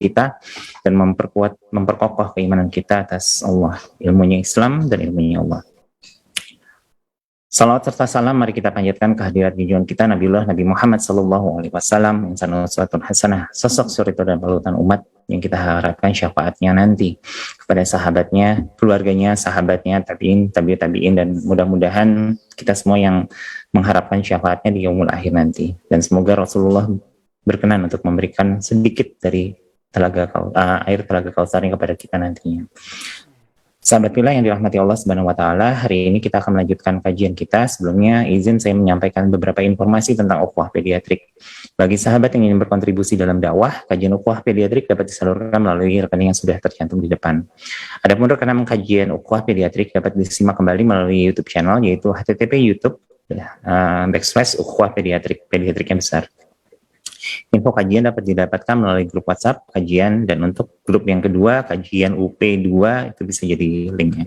kita dan memperkokoh keimanan kita atas Allah, ilmunya Islam dan ilmunya Allah. Salawat serta salam mari kita panjatkan kehadirat junjungan kita Nabiullah Nabi Muhammad sallallahu alaihi wasallam, insan uswatun hasanah, sosok suri dan panutan umat yang kita harapkan syafaatnya nanti kepada sahabatnya, keluarganya, sahabatnya, tabi'in, tabi'in, dan mudah-mudahan kita semua yang mengharapkan syafaatnya di yaumul akhir nanti. Dan semoga Rasulullah berkenan untuk memberikan sedikit dari air telaga Kautsarnya kepada kita nantinya. Sahabat Pillah yang dirahmati Allah Subhanahu wa Ta'ala, hari ini kita akan melanjutkan kajian kita. Sebelumnya, izin saya menyampaikan beberapa informasi tentang ukhuwah pediatrik. Bagi sahabat yang ingin berkontribusi dalam dakwah, kajian ukhuwah pediatrik dapat disalurkan melalui rekening yang sudah tercantum di depan. Adapun rekaman kajian ukhuwah pediatrik dapat disimak kembali melalui YouTube channel, yaitu http://youtube.com/ukhuwah pediatrik yang besar. Info kajian dapat didapatkan melalui grup WhatsApp kajian, dan untuk grup yang kedua, kajian UP2, itu bisa jadi linknya.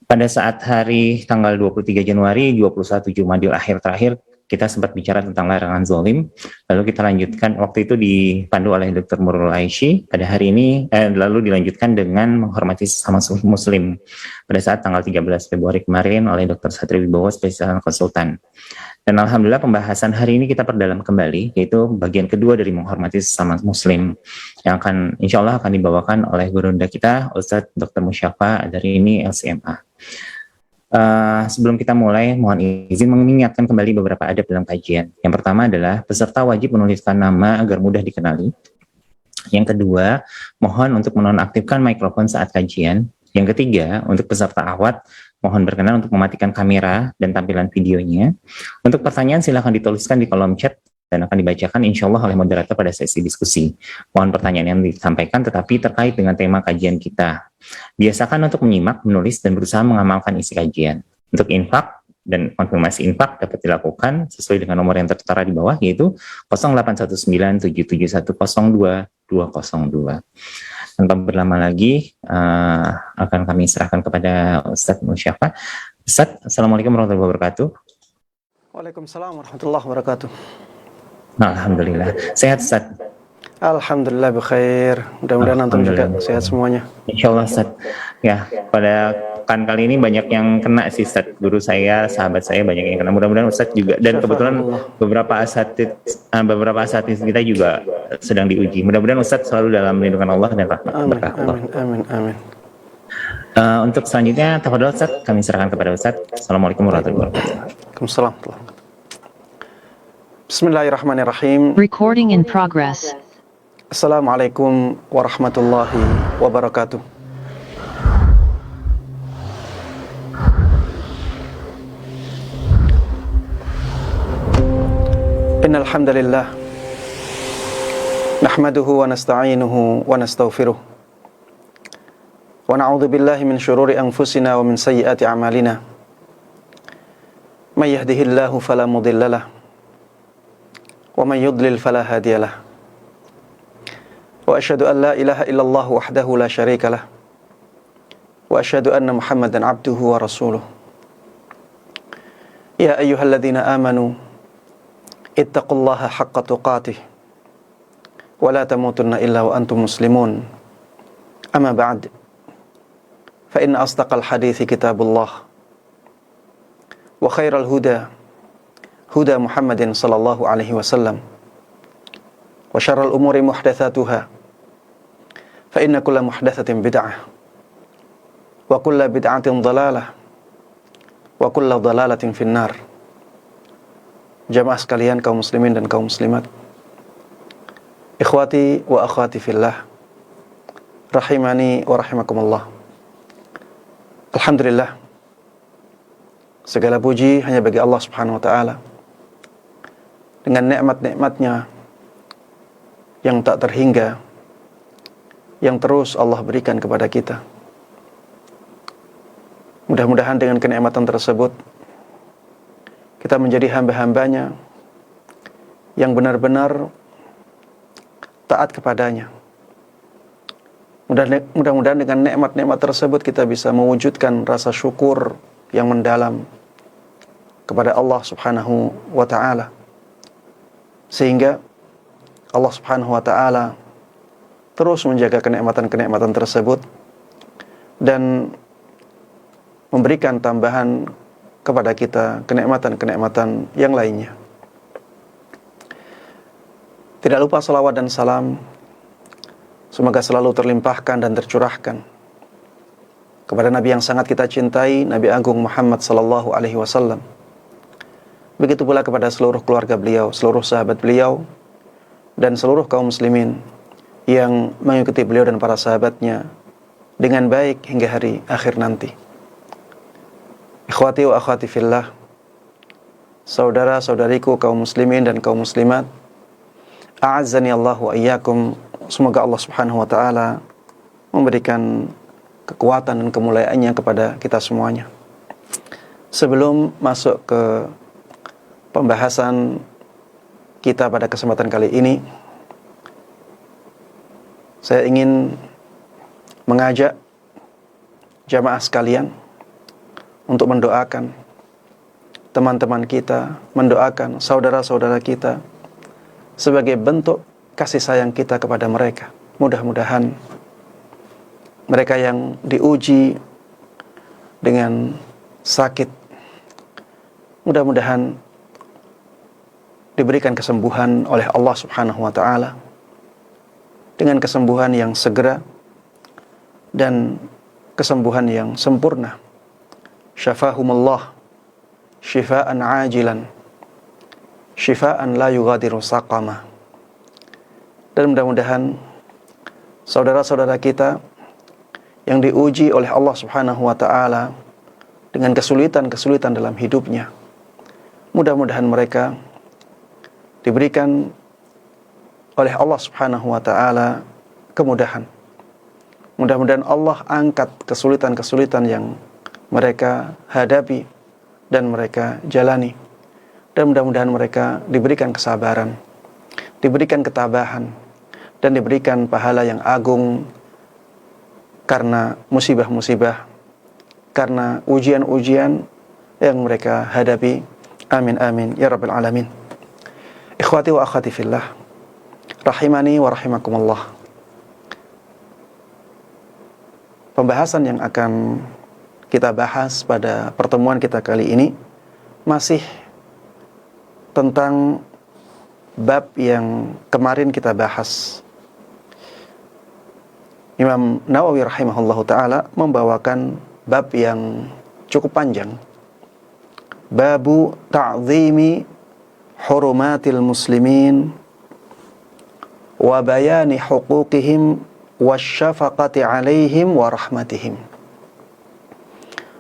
Pada saat hari tanggal 23 Januari, 21 Jumadil akhir terakhir, kita sempat bicara tentang larangan zolim, lalu kita lanjutkan, waktu itu dipandu oleh Dr. Murul Aishi, pada hari ini, lalu dilanjutkan dengan menghormati sesama muslim, pada saat tanggal 13 Februari kemarin oleh Dr. Satri Wibowo, spesialis konsultan. Dan alhamdulillah pembahasan hari ini kita perdalam kembali, yaitu bagian kedua dari menghormati sesama muslim, yang akan insya Allah akan dibawakan oleh gurunda kita, Ustadz Dr. Musyafa dari ini LCMA. Sebelum kita mulai, mohon izin mengingatkan kembali beberapa adab dalam kajian. Yang pertama adalah peserta wajib menuliskan nama agar mudah dikenali. Yang kedua, mohon untuk menonaktifkan mikrofon saat kajian. Yang ketiga, untuk peserta awat, mohon berkenan untuk mematikan kamera dan tampilan videonya. Untuk pertanyaan silakan dituliskan di kolom chat dan akan dibacakan insya Allah oleh moderator pada sesi diskusi. Mohon pertanyaan yang disampaikan tetapi terkait dengan tema kajian kita. Biasakan untuk menyimak, menulis, dan berusaha mengamalkan isi kajian. Untuk infak dan konfirmasi infak dapat dilakukan sesuai dengan nomor yang tertera di bawah, yaitu 081977102202. Tanpa berlama lagi, akan kami serahkan kepada Ustadz Musyafa. Ustadz, Assalamualaikum warahmatullahi wabarakatuh. Waalaikumsalam warahmatullahi wabarakatuh. Alhamdulillah. Sehat, Ustadz? Alhamdulillah bikhair. Mudah-mudahan antum juga sehat semuanya. Insya Allah, Ustadz. Ya, pada kali ini banyak yang kena sih, Ustadz. Guru saya, sahabat saya banyak yang kena. Mudah-mudahan Ustadz juga. Dan kebetulan beberapa asatidz kita juga sedang diuji. Mudah-mudahan Ustadz selalu dalam lindungan Allah dan rahmat berkah Allah. Amin. Untuk selanjutnya, tafadhol Ustadz, kami serahkan kepada Ustadz. Assalamualaikum warahmatullahi wabarakatuh. Waalaikumsalam. Bismillahirrahmanirrahim. Recording in progress. Assalamualaikum warahmatullahi wabarakatuh. Innal hamdalillah nahmaduhu wa nasta'inuhu wa nastaghfiruh wa na'udzu billahi min shururi anfusina wa min sayyiati a'malina. May yahdihillahu fala mudhillalah wa may yudlil fala hadiyalah. Wa asyhadu an la ilaha illallah wahdahu la syarikalah wa asyhadu anna Muhammadan abduhu wa rasuluh. Ya ayyuhalladzina amanu ittaqullaha haqqa tuqatih wa la tamutunna illa wa antum muslimun. Amma ba'd, fa inna asdaqal hadithi kitabullah wa khairal huda Muhammadin sallallahu alaihi wasallam wa syarrul umuri muhdatsatuha fa inna kulla muhdatsatin bid'ah wa kulla bid'atin dhalalah wa kulla dhalalatin finnar. Jamaah sekalian, kaum muslimin dan kaum muslimat, ikhwati wa akhwati fillah, rahimani wa rahimakumullah. Alhamdulillah, segala puji hanya bagi Allah Subhanahu wa ta'ala dengan nikmat-nikmatnya yang tak terhingga yang terus Allah berikan kepada kita. Mudah-mudahan dengan kenikmatan tersebut kita menjadi hamba-hambanya yang benar-benar taat kepadanya. Mudah-mudahan dengan nikmat-nikmat tersebut kita bisa mewujudkan rasa syukur yang mendalam kepada Allah Subhanahu wa ta'ala, sehingga Allah Subhanahu wa ta'ala terus menjaga kenikmatan-kenikmatan tersebut dan memberikan tambahan kepada kita kenikmatan-kenikmatan yang lainnya. Tidak lupa salawat dan salam semoga selalu terlimpahkan dan tercurahkan kepada Nabi yang sangat kita cintai, Nabi Agung Muhammad sallallahu alaihi wasallam. Begitu pula kepada seluruh keluarga beliau, seluruh sahabat beliau, dan seluruh kaum muslimin yang mengikuti beliau dan para sahabatnya dengan baik hingga hari akhir nanti. Ikhwati wa akhwati fillah, saudara-saudariku kaum muslimin dan kaum muslimat, a'azzani Allah wa iyyakum. Semoga Allah Subhanahu wa taala memberikan kekuatan dan kemuliaannya kepada kita semuanya. Sebelum masuk ke pembahasan kita pada kesempatan kali ini, saya ingin mengajak jamaah sekalian untuk mendoakan teman-teman kita, mendoakan saudara-saudara kita sebagai bentuk kasih sayang kita kepada mereka. Mudah-mudahan mereka yang diuji dengan sakit, mudah-mudahan diberikan kesembuhan oleh Allah Subhanahu wa taala dengan kesembuhan yang segera dan kesembuhan yang sempurna. Syafahumullah syifaan ajilan syifaan la yughadiru saqama. Dan mudah-mudahan saudara-saudara kita yang diuji oleh Allah Subhanahu wa taala dengan kesulitan-kesulitan dalam hidupnya, mudah-mudahan mereka diberikan oleh Allah Subhanahu wa taala kemudahan. Mudah-mudahan Allah angkat kesulitan-kesulitan yang mereka hadapi dan mereka jalani. Dan mudah-mudahan mereka diberikan kesabaran, diberikan ketabahan, dan diberikan pahala yang agung karena musibah-musibah, karena ujian-ujian yang mereka hadapi. Amin amin ya rabbal alamin. Ikhwati wa akhwati fillah, rahimani wa rahimakumullah. Pembahasan yang akan kita bahas pada pertemuan kita kali ini masih tentang bab yang kemarin kita bahas. Imam Nawawi rahimahullahu ta'ala membawakan bab yang cukup panjang. Babu ta'zimi hurumatil muslimin wa bayani huquqihim wasyafaqati alaihim wa rahmatihim.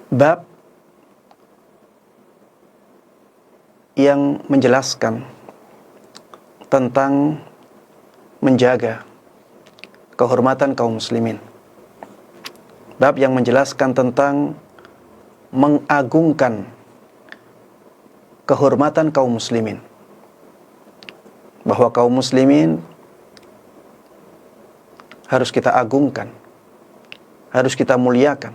Bab yang menjelaskan tentang menjaga kehormatan kaum muslimin. Bab yang menjelaskan tentang mengagungkan kehormatan kaum muslimin. Bahwa kaum muslimin harus kita agungkan, harus kita muliakan.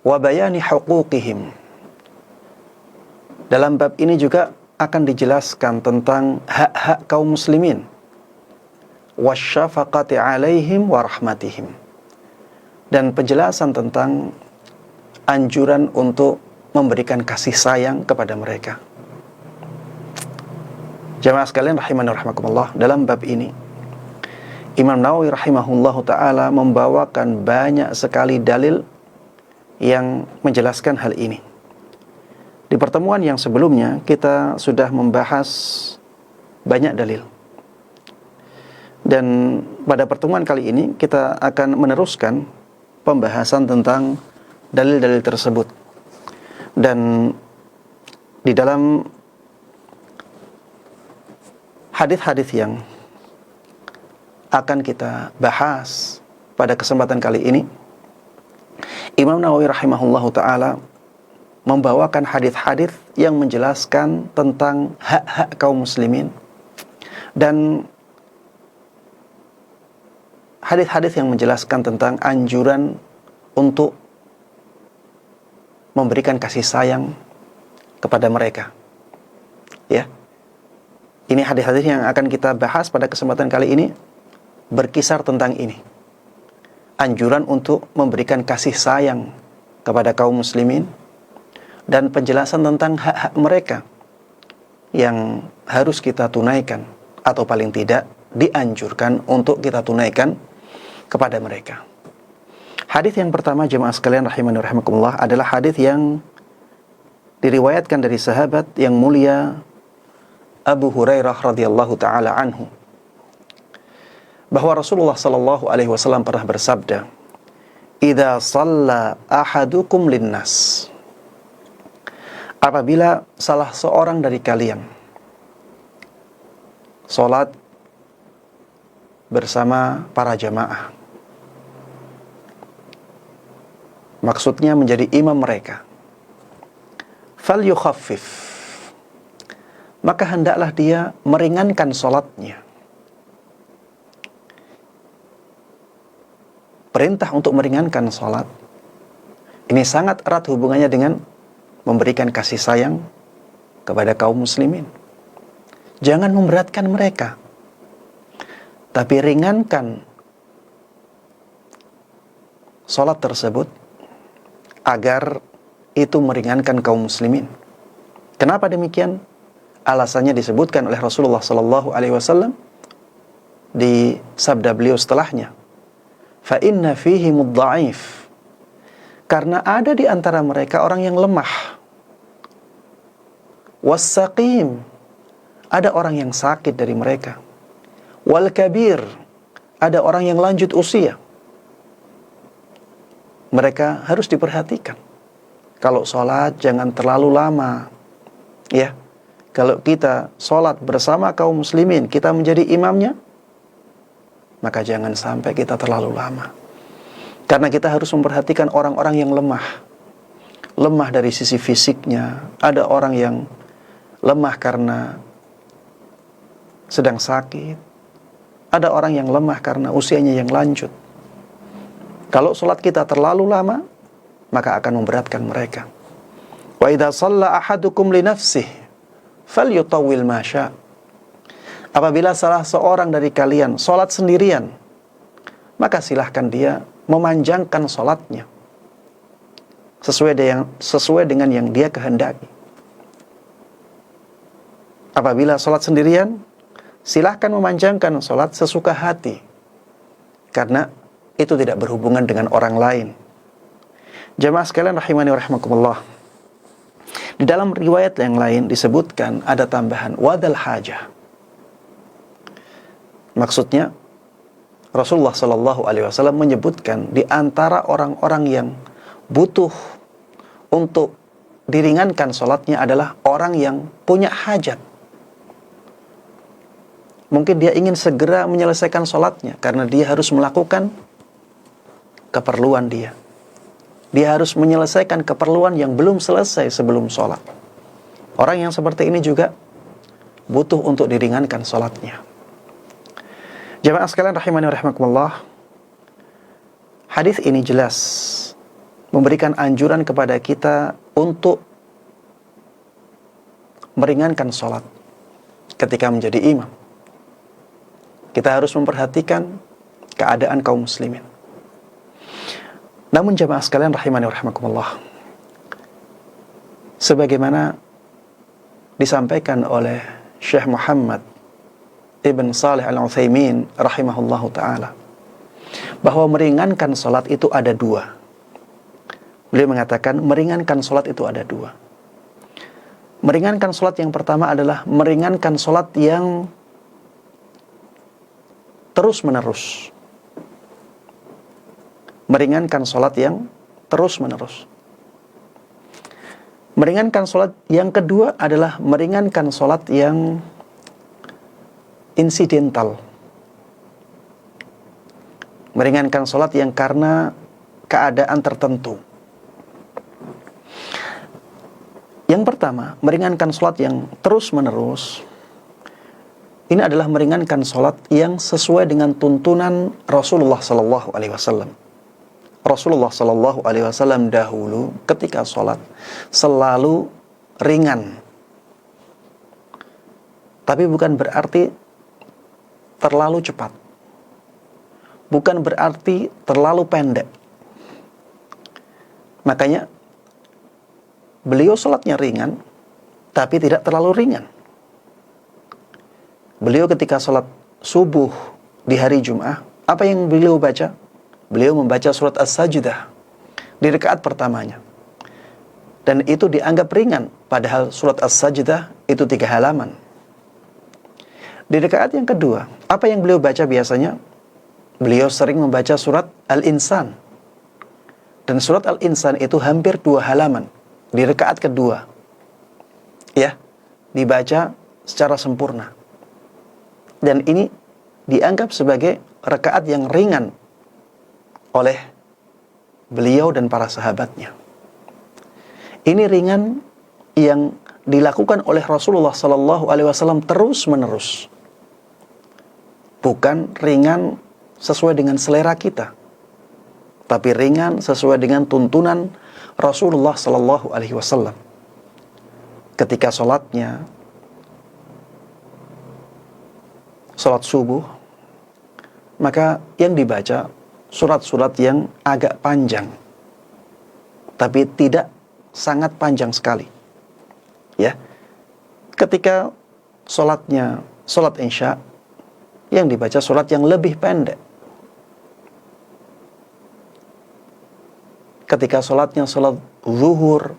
Wa bayani huquqihim. Dalam bab ini juga akan dijelaskan tentang hak-hak kaum muslimin. Wasyafaqati alaihim wa rahmatihim. Dan penjelasan tentang anjuran untuk memberikan kasih sayang kepada mereka. Jamaah sekalian rahimani wa rahimakumullah, dalam bab ini Imam Nawawi rahimahullahu ta'ala membawakan banyak sekali dalil yang menjelaskan hal ini. Di pertemuan yang sebelumnya kita sudah membahas banyak dalil. Dan pada pertemuan kali ini kita akan meneruskan pembahasan tentang dalil-dalil tersebut. Dan di dalam hadis-hadis yang akan kita bahas pada kesempatan kali ini, Imam Nawawi rahimahullahu ta'ala membawakan hadis-hadis yang menjelaskan tentang hak-hak kaum muslimin dan hadis-hadis yang menjelaskan tentang anjuran untuk memberikan kasih sayang kepada mereka. Ya. Ini hadis-hadis yang akan kita bahas pada kesempatan kali ini berkisar tentang ini. Anjuran untuk memberikan kasih sayang kepada kaum muslimin dan penjelasan tentang hak-hak mereka yang harus kita tunaikan atau paling tidak dianjurkan untuk kita tunaikan kepada mereka. Hadis yang pertama jemaah sekalian rahimani rahimakumullah adalah hadis yang diriwayatkan dari sahabat yang mulia Abu Hurairah radhiyallahu taala anhu, bahwa Rasulullah sallallahu alaihi wasallam pernah bersabda, "Idza shalla ahadukum linnas." Apabila salah seorang dari kalian salat bersama para jamaah, maksudnya menjadi imam mereka, falyukhaffif, maka hendaklah dia meringankan salatnya. Perintah untuk meringankan salat ini sangat erat hubungannya dengan memberikan kasih sayang kepada kaum muslimin. Jangan memberatkan mereka, tapi ringankan salat tersebut agar itu meringankan kaum muslimin. Kenapa demikian? Alasannya disebutkan oleh Rasulullah sallallahu alaihi wasallam di sabda beliau setelahnya, fa inna fihi mudda'if, karena ada di antara mereka orang yang lemah, wassaqim, ada orang yang sakit dari mereka, wal kabir, ada orang yang lanjut usia. Mereka harus diperhatikan. Kalau sholat jangan terlalu lama, ya. Kalau kita sholat bersama kaum muslimin, kita menjadi imamnya, maka jangan sampai kita terlalu lama. Karena kita harus memperhatikan orang-orang yang lemah. Lemah dari sisi fisiknya. Ada orang yang lemah karena sedang sakit. Ada orang yang lemah karena usianya yang lanjut. Kalau sholat kita terlalu lama, maka akan memberatkan mereka. Wa idza shalla ahadukum li nafsihi falyutawwil ma syaa. Apabila salah seorang dari kalian sholat sendirian, maka silahkan dia memanjangkan sholatnya sesuai dengan yang dia kehendaki. Apabila sholat sendirian, silahkan memanjangkan sholat sesuka hati, karena itu tidak berhubungan dengan orang lain. Jamaah sekalian rahimani wa rahimakumullah, di dalam riwayat yang lain disebutkan ada tambahan wadal hajah. Maksudnya Rasulullah sallallahu alaihi wasallam menyebutkan di antara orang-orang yang butuh untuk diringankan sholatnya adalah orang yang punya hajat. Mungkin dia ingin segera menyelesaikan sholatnya karena dia harus melakukan keperluan dia. Dia harus menyelesaikan keperluan yang belum selesai sebelum sholat. Orang yang seperti ini juga butuh untuk diringankan sholatnya. Jamaah sekalian rahimani wa rahimakumullah, hadis ini jelas memberikan anjuran kepada kita untuk meringankan sholat ketika menjadi imam. Kita harus memperhatikan keadaan kaum muslimin. Namun jamaah sekalian rahimani wa rahimakumullah, sebagaimana disampaikan oleh Syekh Muhammad Ibn Salih Al-Utsaimin rahimahullahu ta'ala, bahwa meringankan sholat itu ada dua. Beliau mengatakan meringankan sholat itu ada dua. Meringankan sholat yang pertama adalah meringankan sholat yang terus menerus. Meringankan sholat yang terus menerus. Meringankan sholat yang kedua adalah meringankan sholat yang insidental. Meringankan sholat yang karena keadaan tertentu. Yang pertama, meringankan sholat yang terus menerus, ini adalah meringankan sholat yang sesuai dengan tuntunan Rasulullah Sallallahu Alaihi Wasallam. Rasulullah Sallallahu Alaihi Wasallam dahulu ketika sholat selalu ringan, tapi bukan berarti terlalu cepat. bukan berarti terlalu pendek. Makanya beliau sholatnya ringan, tapi tidak terlalu ringan. Beliau ketika sholat subuh di hari Jum'ah, apa yang beliau baca? Beliau membaca surat As-Sajdah di rakaat pertamanya. Dan itu dianggap ringan, padahal surat As-Sajdah itu 3 halaman. Di rakaat yang kedua, apa yang beliau baca biasanya? Beliau sering membaca surat Al-Insan. Dan surat Al-Insan itu hampir 2 halaman di rakaat kedua. Ya, dibaca secara sempurna. Dan ini dianggap sebagai rakaat yang ringan oleh beliau dan para sahabatnya. Ini ringan yang dilakukan oleh Rasulullah SAW terus-menerus. Bukan ringan sesuai dengan selera kita, tapi ringan sesuai dengan tuntunan Rasulullah SAW. Ketika sholatnya, sholat subuh, maka yang dibaca surat-surat yang agak panjang, tapi tidak sangat panjang sekali. Ya, ketika sholatnya sholat Isya, yang dibaca surat yang lebih pendek. Ketika sholatnya sholat zuhur,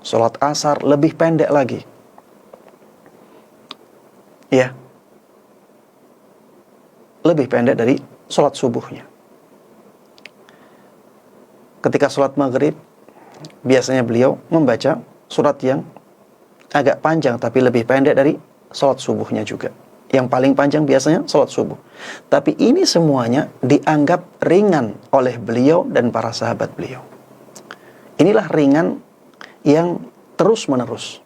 sholat asar, lebih pendek lagi. Ya, lebih pendek dari sholat subuhnya. Ketika sholat maghrib, biasanya beliau membaca surat yang agak panjang, tapi lebih pendek dari sholat subuhnya juga. Yang paling panjang biasanya sholat subuh. Tapi ini semuanya dianggap ringan oleh beliau dan para sahabat beliau. Inilah ringan yang terus-menerus.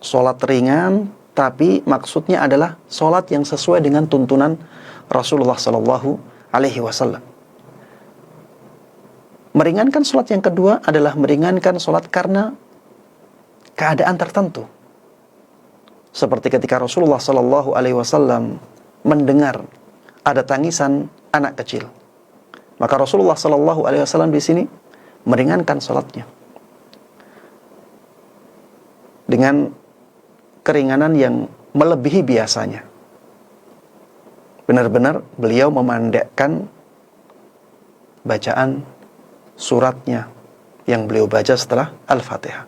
Sholat ringan, tapi maksudnya adalah sholat yang sesuai dengan tuntunan Rasulullah SAW. Meringankan sholat yang kedua adalah meringankan sholat karena keadaan tertentu. Seperti ketika Rasulullah SAW mendengar ada tangisan anak kecil, maka Rasulullah SAW di sini meringankan sholatnya dengan keringanan yang melebihi biasanya. Benar-benar beliau memandekkan bacaan suratnya yang beliau baca setelah Al-Fatihah.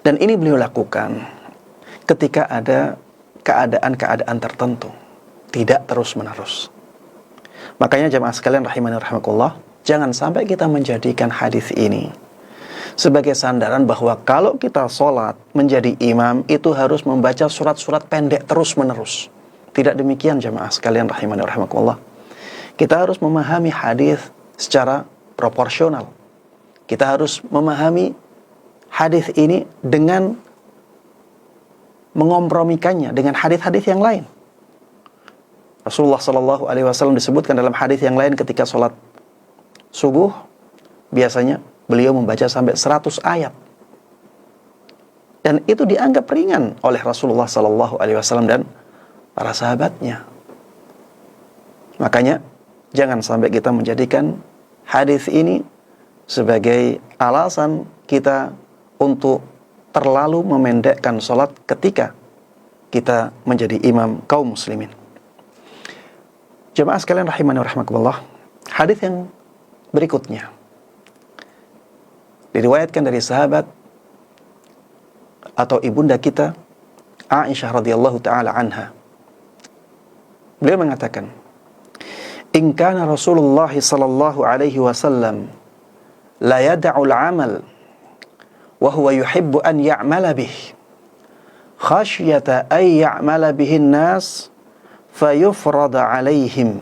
Dan ini beliau lakukan ketika ada keadaan-keadaan tertentu, tidak terus-menerus. Makanya jamaah sekalian rahimani rahimakumullah, jangan sampai kita menjadikan hadis ini sebagai sandaran bahwa kalau kita sholat menjadi imam itu harus membaca surat-surat pendek terus-menerus. Tidak demikian jamaah sekalian rahimani rahimakumullah. Kita harus memahami hadis secara proporsional. Kita harus memahami hadis ini dengan mengompromikannya dengan hadis-hadis yang lain. Rasulullah SAW disebutkan dalam hadis yang lain ketika sholat subuh, biasanya beliau membaca sampai 100 ayat. Dan itu dianggap ringan oleh Rasulullah SAW dan para sahabatnya. Makanya jangan sampai kita menjadikan hadis ini sebagai alasan kita untuk terlalu memendekkan sholat ketika kita menjadi imam kaum muslimin. Jemaah sekalian rahimani wa rahmakumullah, hadis yang berikutnya diriwayatkan dari sahabat atau ibunda kita Aisyah radhiyallahu taala anha. Beliau mengatakan, "In kana Rasulullah sallallahu alaihi wasallam la yad'u al-'amal wa huwa yuhibbu an ya'mala bih khasyata ay ya'mala bihi an-nas fayufrada 'alaihim."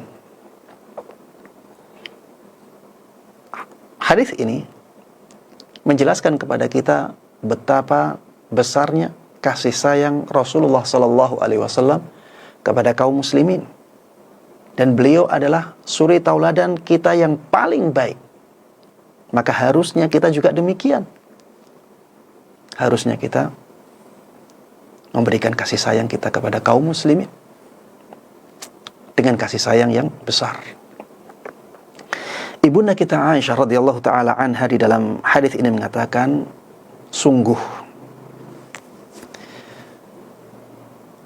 Hadis ini menjelaskan kepada kita betapa besarnya kasih sayang Rasulullah sallallahu alaihi wasallam kepada kaum muslimin, dan beliau adalah suri tauladan kita yang paling baik. Maka harusnya kita juga demikian. Harusnya kita memberikan kasih sayang kita kepada kaum muslimin. dengan kasih sayang yang besar. Ibunda kita Aisyah radhiyallahu taala anha di dalam hadis ini mengatakan, sungguh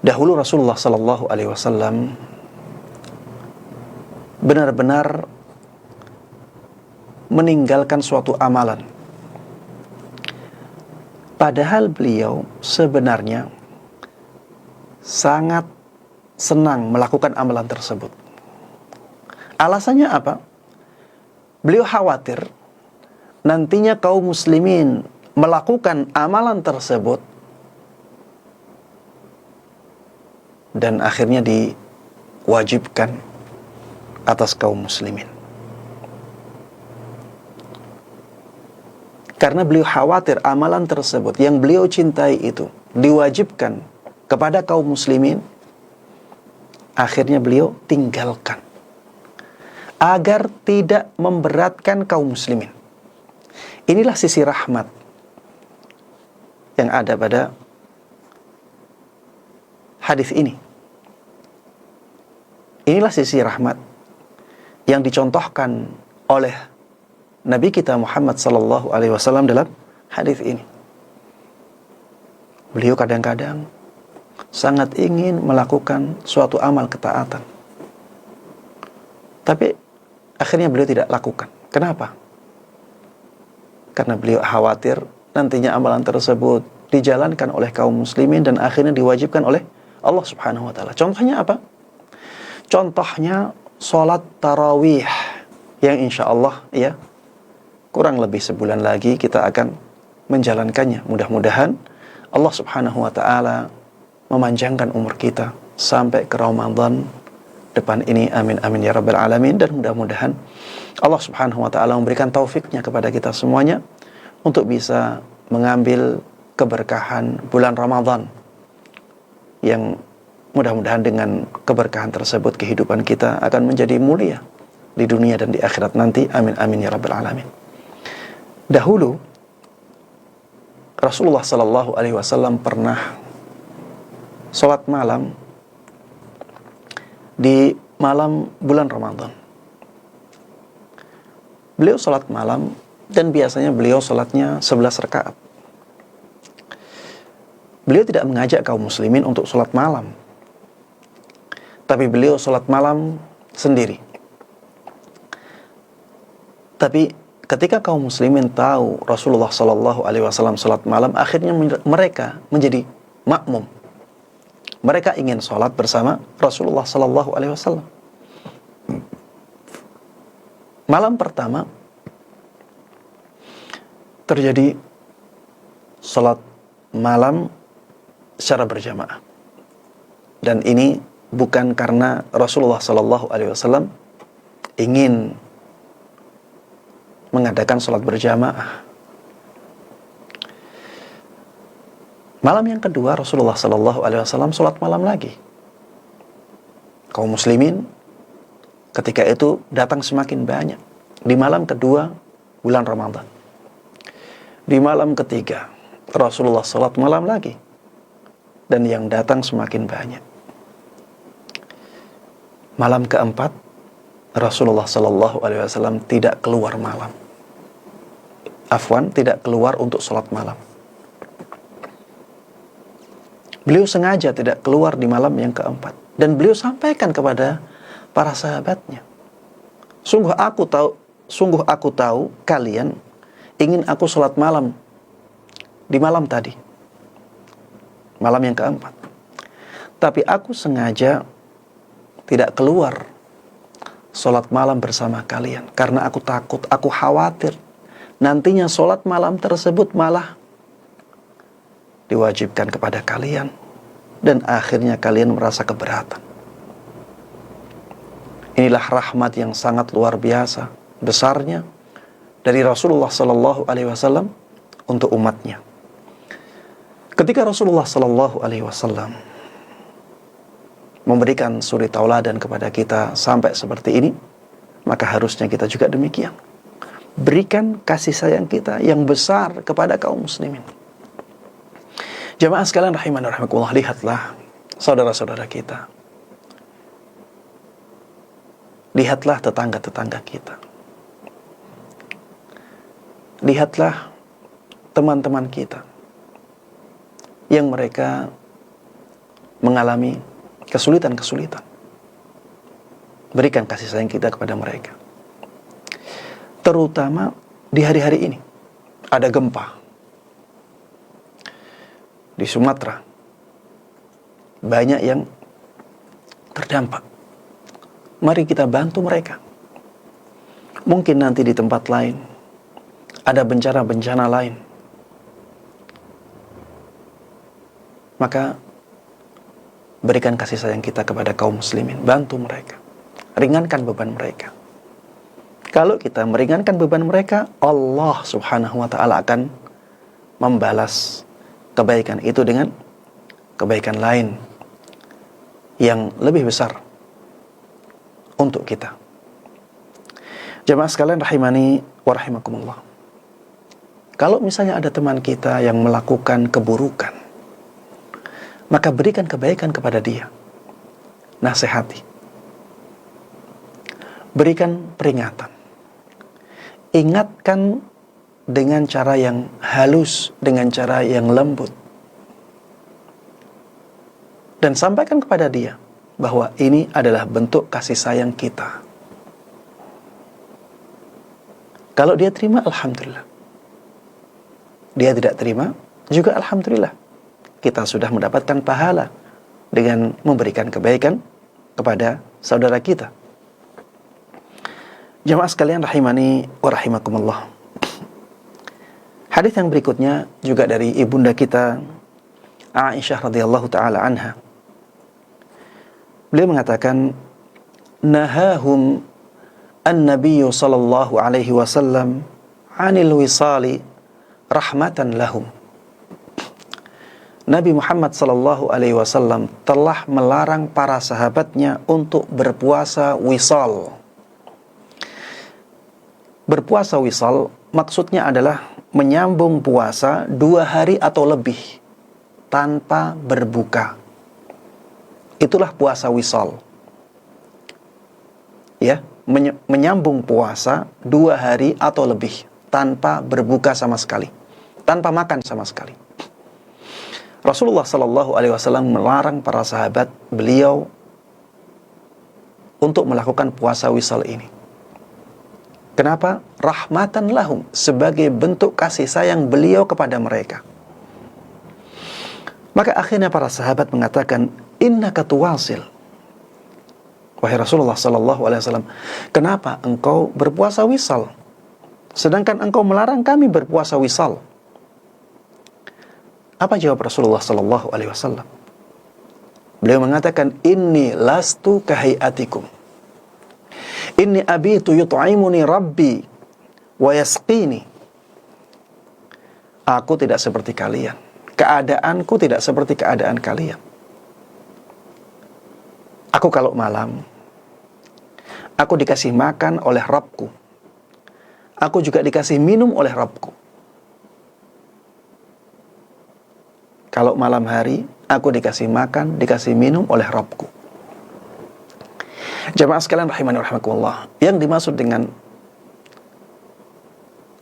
dahulu Rasulullah sallallahu alaihi wasallam benar-benar meninggalkan suatu amalan, padahal beliau sebenarnya sangat senang melakukan amalan tersebut. Alasannya apa? Beliau khawatir nantinya kaum muslimin melakukan amalan tersebut dan akhirnya diwajibkan atas kaum muslimin. Karena beliau khawatir amalan tersebut yang beliau cintai itu diwajibkan kepada kaum muslimin, akhirnya beliau tinggalkan agar tidak memberatkan kaum muslimin. Inilah sisi rahmat yang ada pada hadis ini. Inilah sisi rahmat yang dicontohkan oleh Nabi kita Muhammad sallallahu alaihi wasallam dalam hadis ini. Beliau kadang-kadang sangat ingin melakukan suatu amal ketaatan, tapi akhirnya beliau tidak lakukan. Kenapa? Karena beliau khawatir nantinya amalan tersebut dijalankan oleh kaum muslimin dan akhirnya diwajibkan oleh Allah Subhanahu wa taala. Contohnya apa? Contohnya sholat tarawih yang insya Allah ya kurang lebih sebulan lagi kita akan menjalankannya. Mudah-mudahan Allah Subhanahu wa taala memanjangkan umur kita sampai ke Ramadan depan ini, amin amin ya rabbal alamin. Dan mudah-mudahan Allah Subhanahu wa taala memberikan taufiknya kepada kita semuanya untuk bisa mengambil keberkahan bulan Ramadan, yang mudah-mudahan dengan keberkahan tersebut kehidupan kita akan menjadi mulia di dunia dan di akhirat nanti, amin amin ya rabbal alamin. Dahulu Rasulullah sallallahu alaihi wasallam pernah sholat malam di malam bulan Ramadan. Beliau sholat malam dan biasanya beliau sholatnya 11 rakaat. Beliau tidak mengajak kaum muslimin untuk sholat malam, tapi beliau sholat malam sendiri. Tapi ketika kaum muslimin tahu Rasulullah sallallahu alaihi wasallam sholat malam, akhirnya mereka menjadi makmum. Mereka ingin sholat bersama Rasulullah sallallahu alaihi wasallam. Malam pertama terjadi sholat malam secara berjamaah. Dan ini bukan karena Rasulullah sallallahu alaihi wasallam ingin mengadakan sholat berjamaah. Malam yang kedua Rasulullah sallallahu alaihi wasallam sholat malam lagi. Kaum muslimin ketika itu datang semakin banyak. Di malam kedua bulan Ramadan. Di malam ketiga Rasulullah sholat malam lagi, dan yang datang semakin banyak. Malam keempat Rasulullah sallallahu alaihi wasallam tidak keluar malam. Tidak keluar untuk sholat malam. Beliau sengaja tidak keluar di malam yang keempat. Dan beliau sampaikan kepada para sahabatnya, Sungguh aku tahu kalian ingin aku sholat malam di malam tadi, malam yang keempat. Tapi aku sengaja tidak keluar sholat malam bersama kalian, karena aku takut, aku khawatir nantinya sholat malam tersebut malah diwajibkan kepada kalian, dan akhirnya kalian merasa keberatan. Inilah rahmat yang sangat luar biasa besarnya dari Rasulullah sallallahu alaihi wasallam untuk umatnya. Ketika Rasulullah sallallahu alaihi wasallam memberikan suri tauladan kepada kita sampai seperti ini, maka harusnya kita juga demikian. Berikan kasih sayang kita yang besar kepada kaum muslimin. Jamaah sekalian rahimani rahimakumullah, lihatlah saudara-saudara kita Lihatlah tetangga-tetangga kita. Lihatlah teman-teman kita yang mereka mengalami kesulitan-kesulitan. Berikan kasih sayang kita kepada mereka. Terutama di hari-hari ini ada gempa di Sumatera. Banyak yang terdampak. Mari kita bantu mereka. Mungkin nanti di tempat lain ada bencana-bencana lain. Maka berikan kasih sayang kita kepada kaum muslimin. Bantu mereka. Ringankan beban mereka. Kalau kita meringankan beban mereka, Allah subhanahu wa ta'ala akan membalas kebaikan itu dengan kebaikan lain yang lebih besar untuk kita. Jemaah sekalian rahimani wa rahimakumullah. Kalau misalnya ada teman kita yang melakukan keburukan, maka berikan kebaikan kepada dia. Nasihati. Berikan peringatan. Ingatkan dengan cara yang halus, dengan cara yang lembut. Dan sampaikan kepada dia bahwa ini adalah bentuk kasih sayang kita. Kalau dia terima, alhamdulillah. Dia tidak terima, juga alhamdulillah. Kita sudah mendapatkan pahala dengan memberikan kebaikan kepada saudara kita. Jamaah sekalian rahimani wa rahimakumullah. Hadis yang berikutnya juga dari ibunda kita Aisyah radhiyallahu taala anha. Beliau mengatakan, nahahum an-nabiyyu sallallahu alaihi wasallam 'anil wisali rahmatan lahum. Nabi Muhammad sallallahu alaihi wasallam telah melarang para sahabatnya untuk berpuasa wisal. Berpuasa wisal maksudnya adalah menyambung puasa 2 hari atau lebih tanpa berbuka. Itulah puasa wisal. Ya, menyambung puasa 2 hari atau lebih tanpa berbuka sama sekali, tanpa makan sama sekali. Rasulullah sallallahu alaihi wasallam melarang para sahabat beliau untuk melakukan puasa wisal ini. Kenapa? Rahmatan lahum, sebagai bentuk kasih sayang beliau kepada mereka. Maka akhirnya para sahabat mengatakan, innaka tuwasil. Wahai Rasulullah sallallahu alaihi wasallam, kenapa engkau berpuasa wisal? Sedangkan engkau melarang kami berpuasa wisal. Apa jawab Rasulullah sallallahu alaihi wasallam? Beliau mengatakan, inni lastu kahayatikum. Inni abitu yut'imuni rabbi wa yasqini. Aku tidak seperti kalian. Keadaanku tidak seperti keadaan kalian. Aku kalau malam, aku dikasih makan oleh Rabbku. Aku juga dikasih minum oleh Rabbku. Kalau malam hari, aku dikasih makan, dikasih minum oleh Rabbku. Jamaah sekalian rahimani wa rahimakumullah, yang dimaksud dengan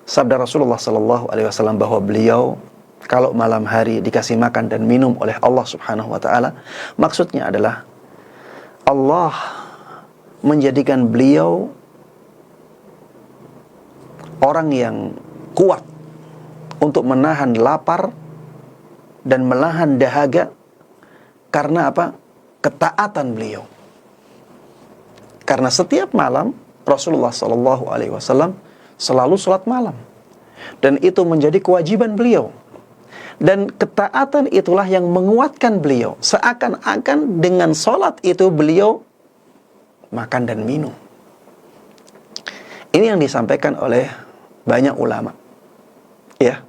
sabda Rasulullah sallallahu alaihi wasallam bahwa beliau kalau malam hari dikasih makan dan minum oleh Allah Subhanahu wa taala, maksudnya adalah Allah menjadikan beliau orang yang kuat untuk menahan lapar dan menahan dahaga karena apa? Ketaatan beliau. Karena setiap malam Rasulullah sallallahu alaihi wasallam selalu salat malam. Dan itu menjadi kewajiban beliau. Dan ketaatan itulah yang menguatkan beliau. Seakan-akan dengan salat itu beliau makan dan minum. Ini yang disampaikan oleh banyak ulama. Ya.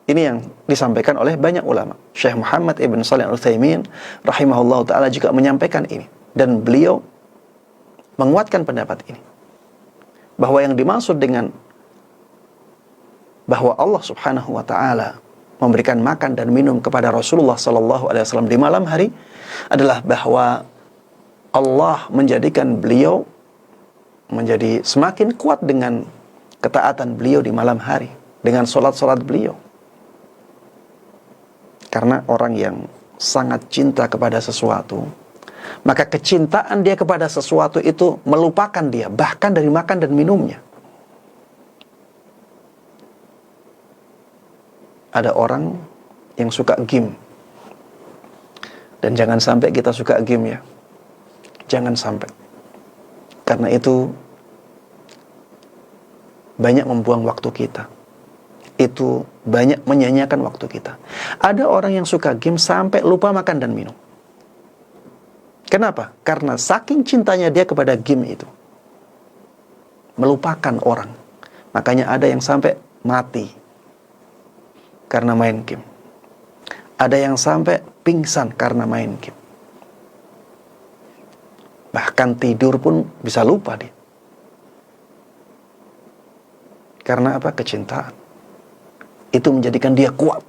Ini yang disampaikan oleh banyak ulama. Syekh Muhammad ibn Shalih Al-Utsaimin rahimahullah ta'ala juga menyampaikan ini. Dan beliau menguatkan pendapat ini. Bahwa yang dimaksud dengan bahwa Allah Subhanahu wa ta'ala memberikan makan dan minum kepada Rasulullah sallallahu alaihi wasallam di malam hari adalah bahwa Allah menjadikan beliau menjadi semakin kuat dengan ketaatan beliau di malam hari, dengan sholat-sholat beliau. Karena orang yang sangat cinta kepada sesuatu, maka kecintaan dia kepada sesuatu itu melupakan dia, bahkan dari makan dan minumnya. Ada orang yang suka game. Dan jangan sampai kita suka game ya. Jangan sampai. Karena itu banyak membuang waktu kita. Itu banyak menyanyiakan waktu kita. Ada orang yang suka game sampai lupa makan dan minum. Kenapa? Karena saking cintanya dia kepada game itu, melupakan orang. Makanya ada yang sampai mati karena main game. Ada yang sampai pingsan karena main game. Bahkan tidur pun bisa lupa dia. Karena apa? Kecintaan. Itu menjadikan dia kuat.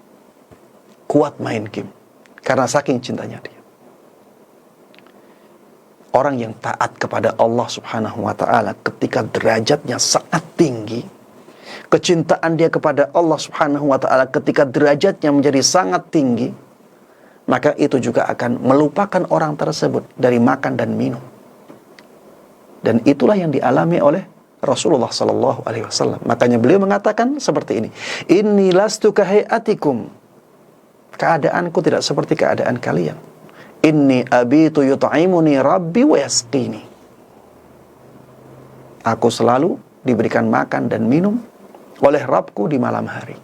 Kuat main game. Karena saking cintanya dia. Orang yang taat kepada Allah Subhanahu wa ta'ala ketika derajatnya sangat tinggi, kecintaan dia kepada Allah Subhanahu wa ta'ala ketika derajatnya menjadi sangat tinggi, maka itu juga akan melupakan orang tersebut dari makan dan minum. Dan itulah yang dialami oleh Rasulullah sallallahu alaihi wasallam. Makanya beliau mengatakan seperti ini, "Inni lastu kahayatikum." Keadaanku tidak seperti keadaan kalian. "Inni abitu yut'imuni rabbi wa yasqini." Aku selalu diberikan makan dan minum oleh Rabbku di malam hari.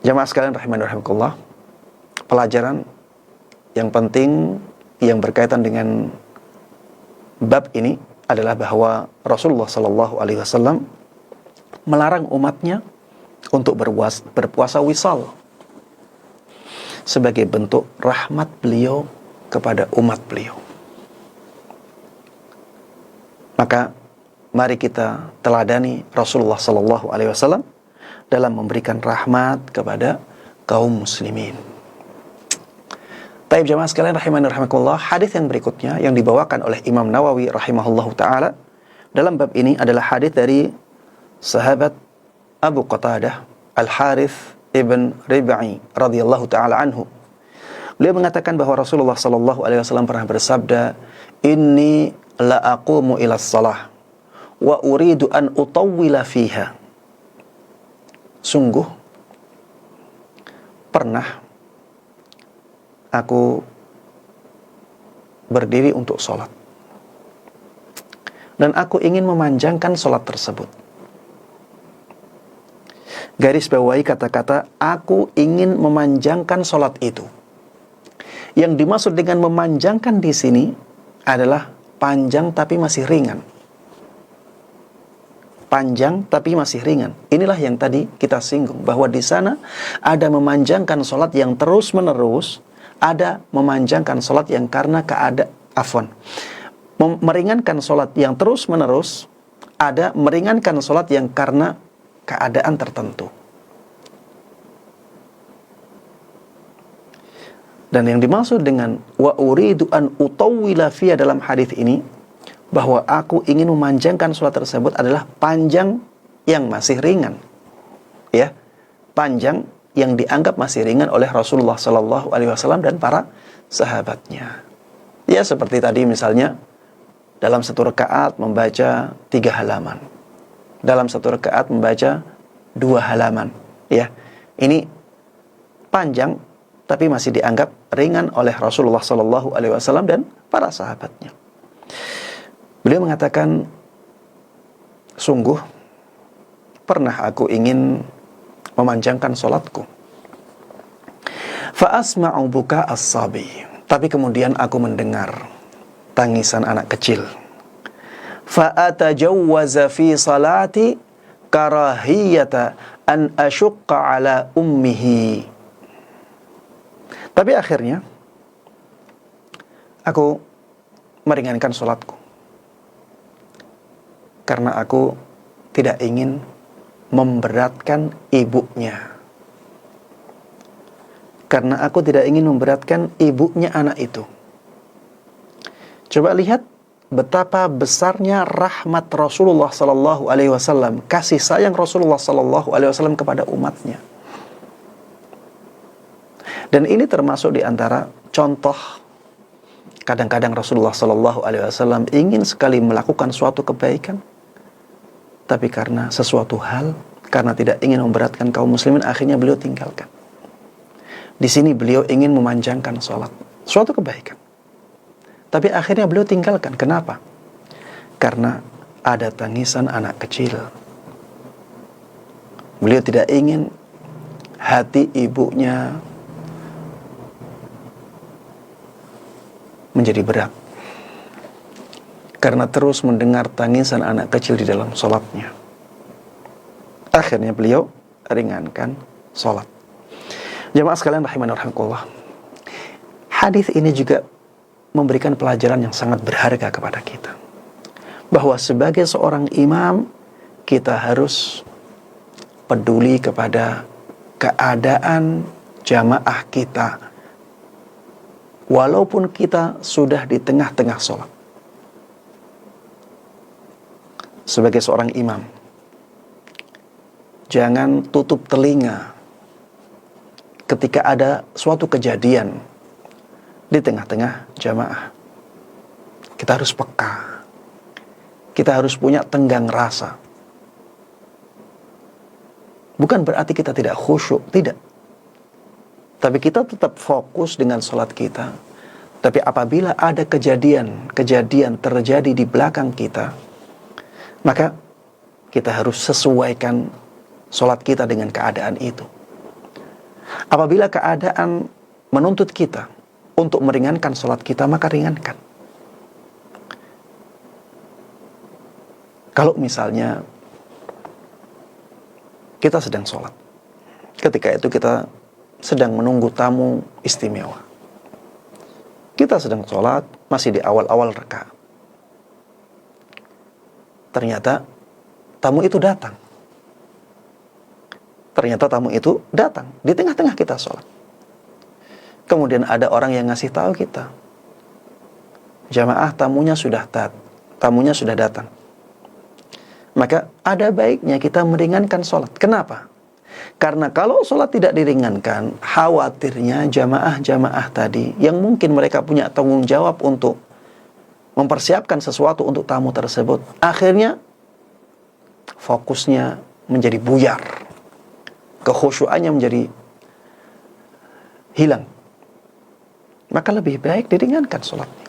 Jamaah sekalian rahimani rahimakumullah, pelajaran yang penting yang berkaitan dengan bab ini adalah bahwa Rasulullah sallallahu alaihi wasallam melarang umatnya untuk berpuasa wisal sebagai bentuk rahmat beliau kepada umat beliau. Maka mari kita teladani Rasulullah sallallahu alaihi wasallam dalam memberikan rahmat kepada kaum muslimin. Baik jamaah sekalian rahimani rahimakumullah, hadis yang berikutnya yang dibawakan oleh Imam Nawawi rahimahullahu taala dalam bab ini adalah hadis dari sahabat Abu Qatadah Al-Harith ibn Rib'i radhiyallahu taala anhu. Beliau mengatakan bahwa Rasulullah sallallahu alaihi wasallam pernah bersabda, "Inni la aqumu ila shalah wa uridu an utawwila fiha." Sungguh pernah aku berdiri untuk sholat dan aku ingin memanjangkan sholat tersebut. Garis bawahi kata-kata aku ingin memanjangkan sholat itu. Yang dimaksud dengan memanjangkan di sini adalah panjang tapi masih ringan. Panjang tapi masih ringan. Inilah yang tadi kita singgung, bahwa di sana ada memanjangkan sholat yang terus menerus, ada memanjangkan sholat yang karena meringankan sholat yang terus menerus, ada meringankan sholat yang karena keadaan tertentu. Dan yang dimaksud dengan wa uridu an utawwila fiya dalam hadis ini, bahwa aku ingin memanjangkan sholat tersebut adalah panjang yang masih ringan, ya, panjang yang dianggap masih ringan oleh Rasulullah Sallallahu Alaihi Wasallam dan para sahabatnya. Ya seperti tadi misalnya dalam satu rakaat membaca 3 halaman, dalam satu rakaat membaca 2 halaman. Ya, ini panjang tapi masih dianggap ringan oleh Rasulullah Sallallahu Alaihi Wasallam dan para sahabatnya. Beliau mengatakan, sungguh pernah aku ingin memanjangkan sholatku. Fa'asma'u buka as-sabi. Tapi kemudian aku mendengar tangisan anak kecil. Fa'atajawwaza fi salati karahiyata an asyukka ala ummihi. Tapi akhirnya aku meringankan sholatku. Karena aku tidak ingin memberatkan ibunya. Karena aku tidak ingin memberatkan ibunya anak itu. Coba lihat betapa besarnya rahmat Rasulullah sallallahu alaihi wasallam, kasih sayang Rasulullah sallallahu alaihi wasallam kepada umatnya. Dan ini termasuk di antara contoh kadang-kadang Rasulullah sallallahu alaihi wasallam ingin sekali melakukan suatu kebaikan, tapi karena sesuatu hal, karena tidak ingin memberatkan kaum muslimin, akhirnya beliau tinggalkan. Di sini beliau ingin memanjangkan sholat, suatu kebaikan, tapi akhirnya beliau tinggalkan. Kenapa? Karena ada tangisan anak kecil. Beliau tidak ingin hati ibunya menjadi berat karena terus mendengar tangisan anak kecil di dalam sholatnya. Akhirnya beliau ringankan sholat. Jamaah sekalian rahimani wa rahimakumullah, hadis ini juga memberikan pelajaran yang sangat berharga kepada kita, bahwa sebagai seorang imam kita harus peduli kepada keadaan jamaah kita, walaupun kita sudah di tengah-tengah sholat. Sebagai seorang imam, jangan tutup telinga ketika ada suatu kejadian di tengah-tengah jamaah. Kita harus peka. Kita harus punya tenggang rasa. Bukan berarti kita tidak khusyuk, tidak. Tapi kita tetap fokus dengan sholat kita. Tapi apabila ada kejadian terjadi di belakang kita, maka kita harus sesuaikan sholat kita dengan keadaan itu. Apabila keadaan menuntut kita untuk meringankan sholat kita, maka ringankan. Kalau misalnya kita sedang sholat, ketika itu kita sedang menunggu tamu istimewa. Kita sedang sholat, masih di awal-awal rakaat. Ternyata tamu itu datang. Di tengah-tengah kita sholat. Kemudian ada orang yang ngasih tahu kita, jamaah tamunya sudah datang. Maka ada baiknya kita meringankan sholat. Kenapa? Karena kalau sholat tidak diringankan, khawatirnya jamaah-jamaah tadi yang mungkin mereka punya tanggung jawab untuk mempersiapkan sesuatu untuk tamu tersebut, akhirnya fokusnya menjadi buyar, kekhusyuannya menjadi hilang. Maka lebih baik diringankan sholatnya.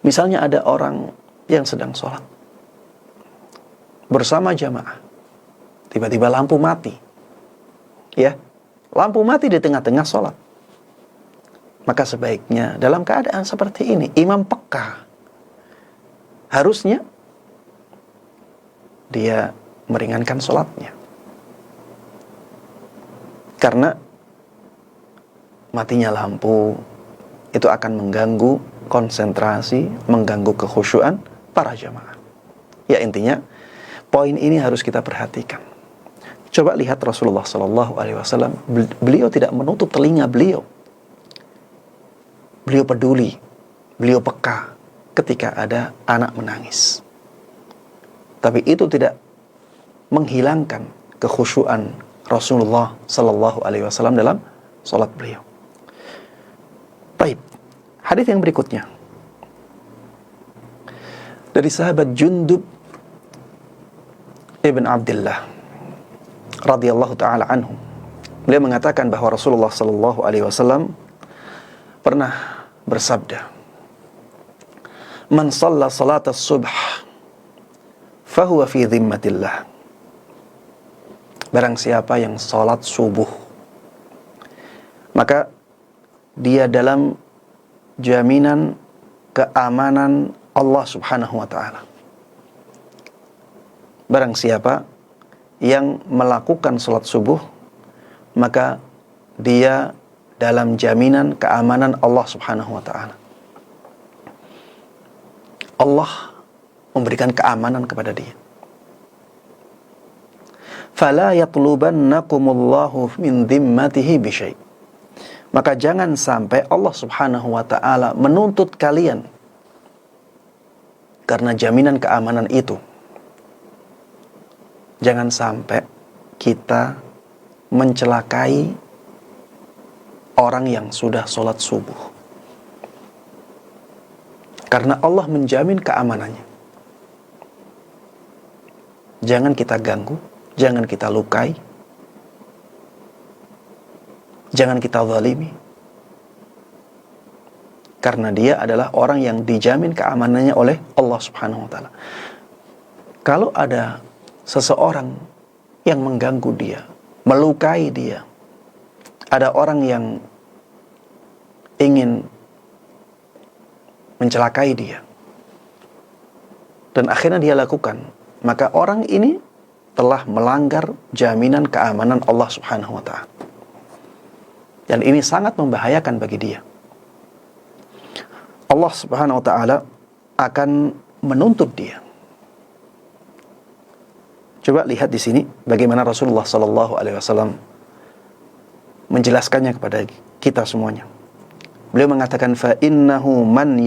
Misalnya ada orang yang sedang sholat bersama jamaah, tiba-tiba lampu mati. Lampu mati di tengah-tengah sholat. Maka sebaiknya dalam keadaan seperti ini, imam peka. Harusnya dia meringankan sholatnya. Karena matinya lampu itu akan mengganggu konsentrasi, mengganggu kekhusyuan para jamaah. Ya, intinya poin ini harus kita perhatikan. Coba lihat Rasulullah SAW, beliau tidak menutup telinga beliau. Beliau peduli, beliau peka ketika ada anak menangis. Tapi itu tidak menghilangkan kekhusyuan Rasulullah SAW dalam salat beliau. Baik, hadis yang berikutnya dari sahabat Jundub ibn Abdullah radhiyallahu taala anhu. Beliau mengatakan bahwa Rasulullah SAW pernah bersabda, "Man shalla salat as-subh fahuwa fi dhimmatillah." Barang siapa yang salat subuh, maka dia dalam jaminan keamanan Allah Subhanahu wa ta'ala. Barang siapa yang melakukan salat subuh, maka dia dalam jaminan keamanan Allah Subhanahu wa ta'ala. Allah memberikan keamanan kepada dia. Fala yatlubannakumullahu min dhimmatihi bisyai'. Maka jangan sampai Allah Subhanahu wa ta'ala menuntut kalian karena jaminan keamanan itu. Jangan sampai kita mencelakai orang yang sudah sholat subuh. Karena Allah menjamin keamanannya. Jangan kita ganggu, jangan kita lukai, jangan kita zalimi. Karena dia adalah orang yang dijamin keamanannya oleh Allah Subhanahu wa ta'ala. Kalau ada seseorang yang mengganggu dia, melukai dia, ada orang yang ingin mencelakai dia, dan akhirnya dia lakukan, maka orang ini telah melanggar jaminan keamanan Allah Subhanahu wa ta'ala. Dan ini sangat membahayakan bagi dia. Allah Subhanahu wa ta'ala akan menuntut dia. Coba lihat di sini bagaimana Rasulullah sallallahu alaihi wasallam menjelaskannya kepada kita semuanya. Beliau mengatakan fa innahu man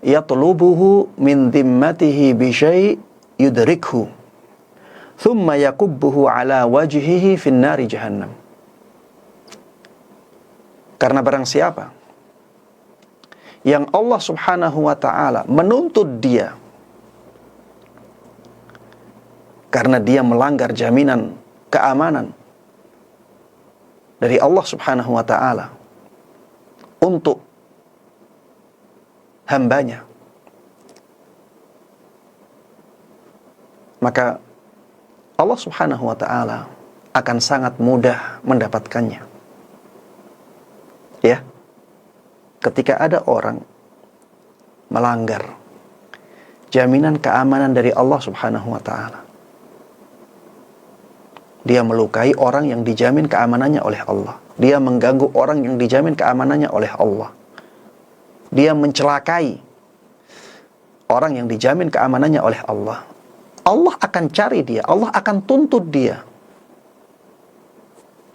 yatlubhu min dhimmatihi bi syai' yudrikhu thumma yakubbuhu ala wajhihi fin nari jahannam. Karena barang siapa yang Allah Subhanahu wa ta'ala menuntut dia karena dia melanggar jaminan keamanan dari Allah Subhanahu wa ta'ala untuk hambanya, maka Allah Subhanahu wa ta'ala akan sangat mudah mendapatkannya. Ya, ketika ada orang melanggar jaminan keamanan dari Allah Subhanahu wa ta'ala, dia melukai orang yang dijamin keamanannya oleh Allah, dia mengganggu orang yang dijamin keamanannya oleh Allah, dia mencelakai orang yang dijamin keamanannya oleh Allah, Allah akan cari dia, Allah akan tuntut dia.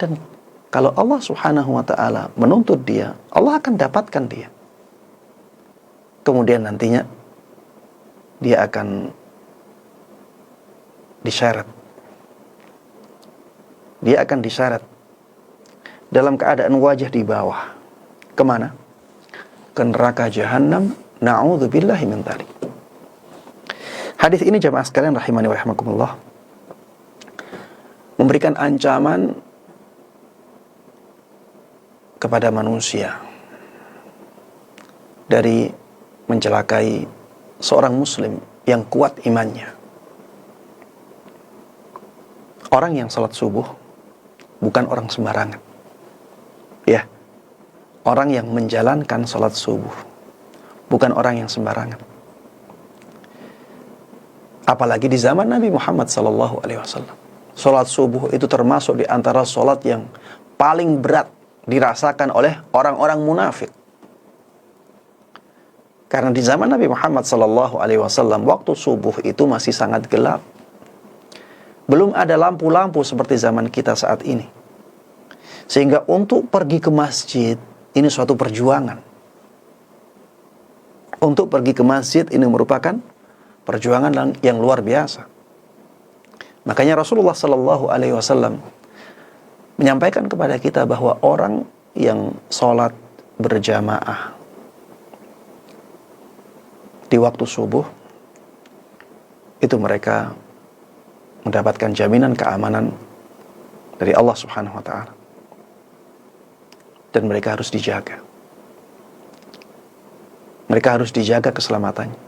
Dan kalau Allah Subhanahu wa ta'ala menuntut dia, Allah akan dapatkan dia. Kemudian nantinya dia akan diseret. Dia akan diseret dalam keadaan wajah di bawah. Kemana? Ke neraka jahannam. Na'udzubillahi min dzalik. Hadis ini jamaah sekalian rahimani wa rahimakumullah memberikan ancaman kepada manusia dari mencelakai seorang muslim yang kuat imannya. Orang yang salat subuh bukan orang sembarangan. Ya. Orang yang menjalankan salat subuh bukan orang yang sembarangan. Apalagi di zaman Nabi Muhammad sallallahu alaihi wasallam. Salat subuh itu termasuk di antara salat yang paling berat dirasakan oleh orang-orang munafik. Karena di zaman Nabi Muhammad sallallahu alaihi wasallam waktu subuh itu masih sangat gelap. Belum ada lampu-lampu seperti zaman kita saat ini. Sehingga untuk pergi ke masjid ini suatu perjuangan. Untuk pergi ke masjid ini merupakan perjuangan yang luar biasa. Makanya Rasulullah sallallahu alaihi wasallam menyampaikan kepada kita bahwa orang yang sholat berjamaah di waktu subuh itu mereka mendapatkan jaminan keamanan dari Allah Subhanahu wa ta'ala, dan mereka harus dijaga. Mereka harus dijaga keselamatannya.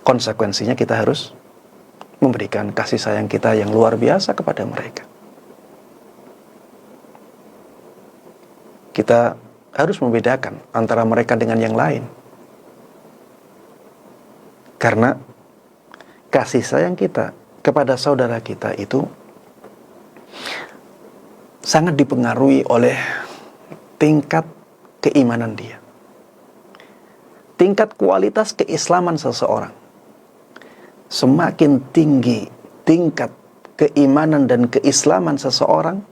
Konsekuensinya kita harus memberikan kasih sayang kita yang luar biasa kepada mereka. Kita harus membedakan antara mereka dengan yang lain. Karena kasih sayang kita kepada saudara kita itu sangat dipengaruhi oleh tingkat keimanan dia. Tingkat kualitas keislaman seseorang semakin tinggi tingkat keimanan dan keislaman seseorang,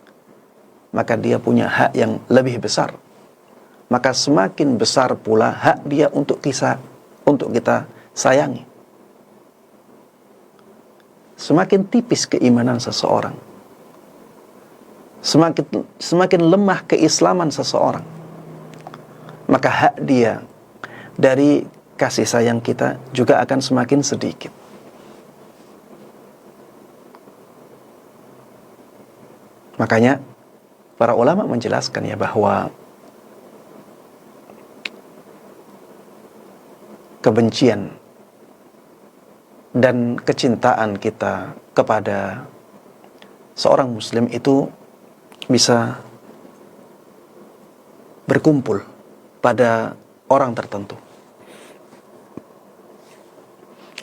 maka dia punya hak yang lebih besar. Maka semakin besar pula hak dia untuk kita sayangi. Semakin tipis keimanan seseorang, semakin lemah keislaman seseorang, maka hak dia dari kasih sayang kita juga akan semakin sedikit. Makanya para ulama menjelaskan ya bahwa kebencian dan kecintaan kita kepada seorang muslim itu bisa berkumpul pada orang tertentu.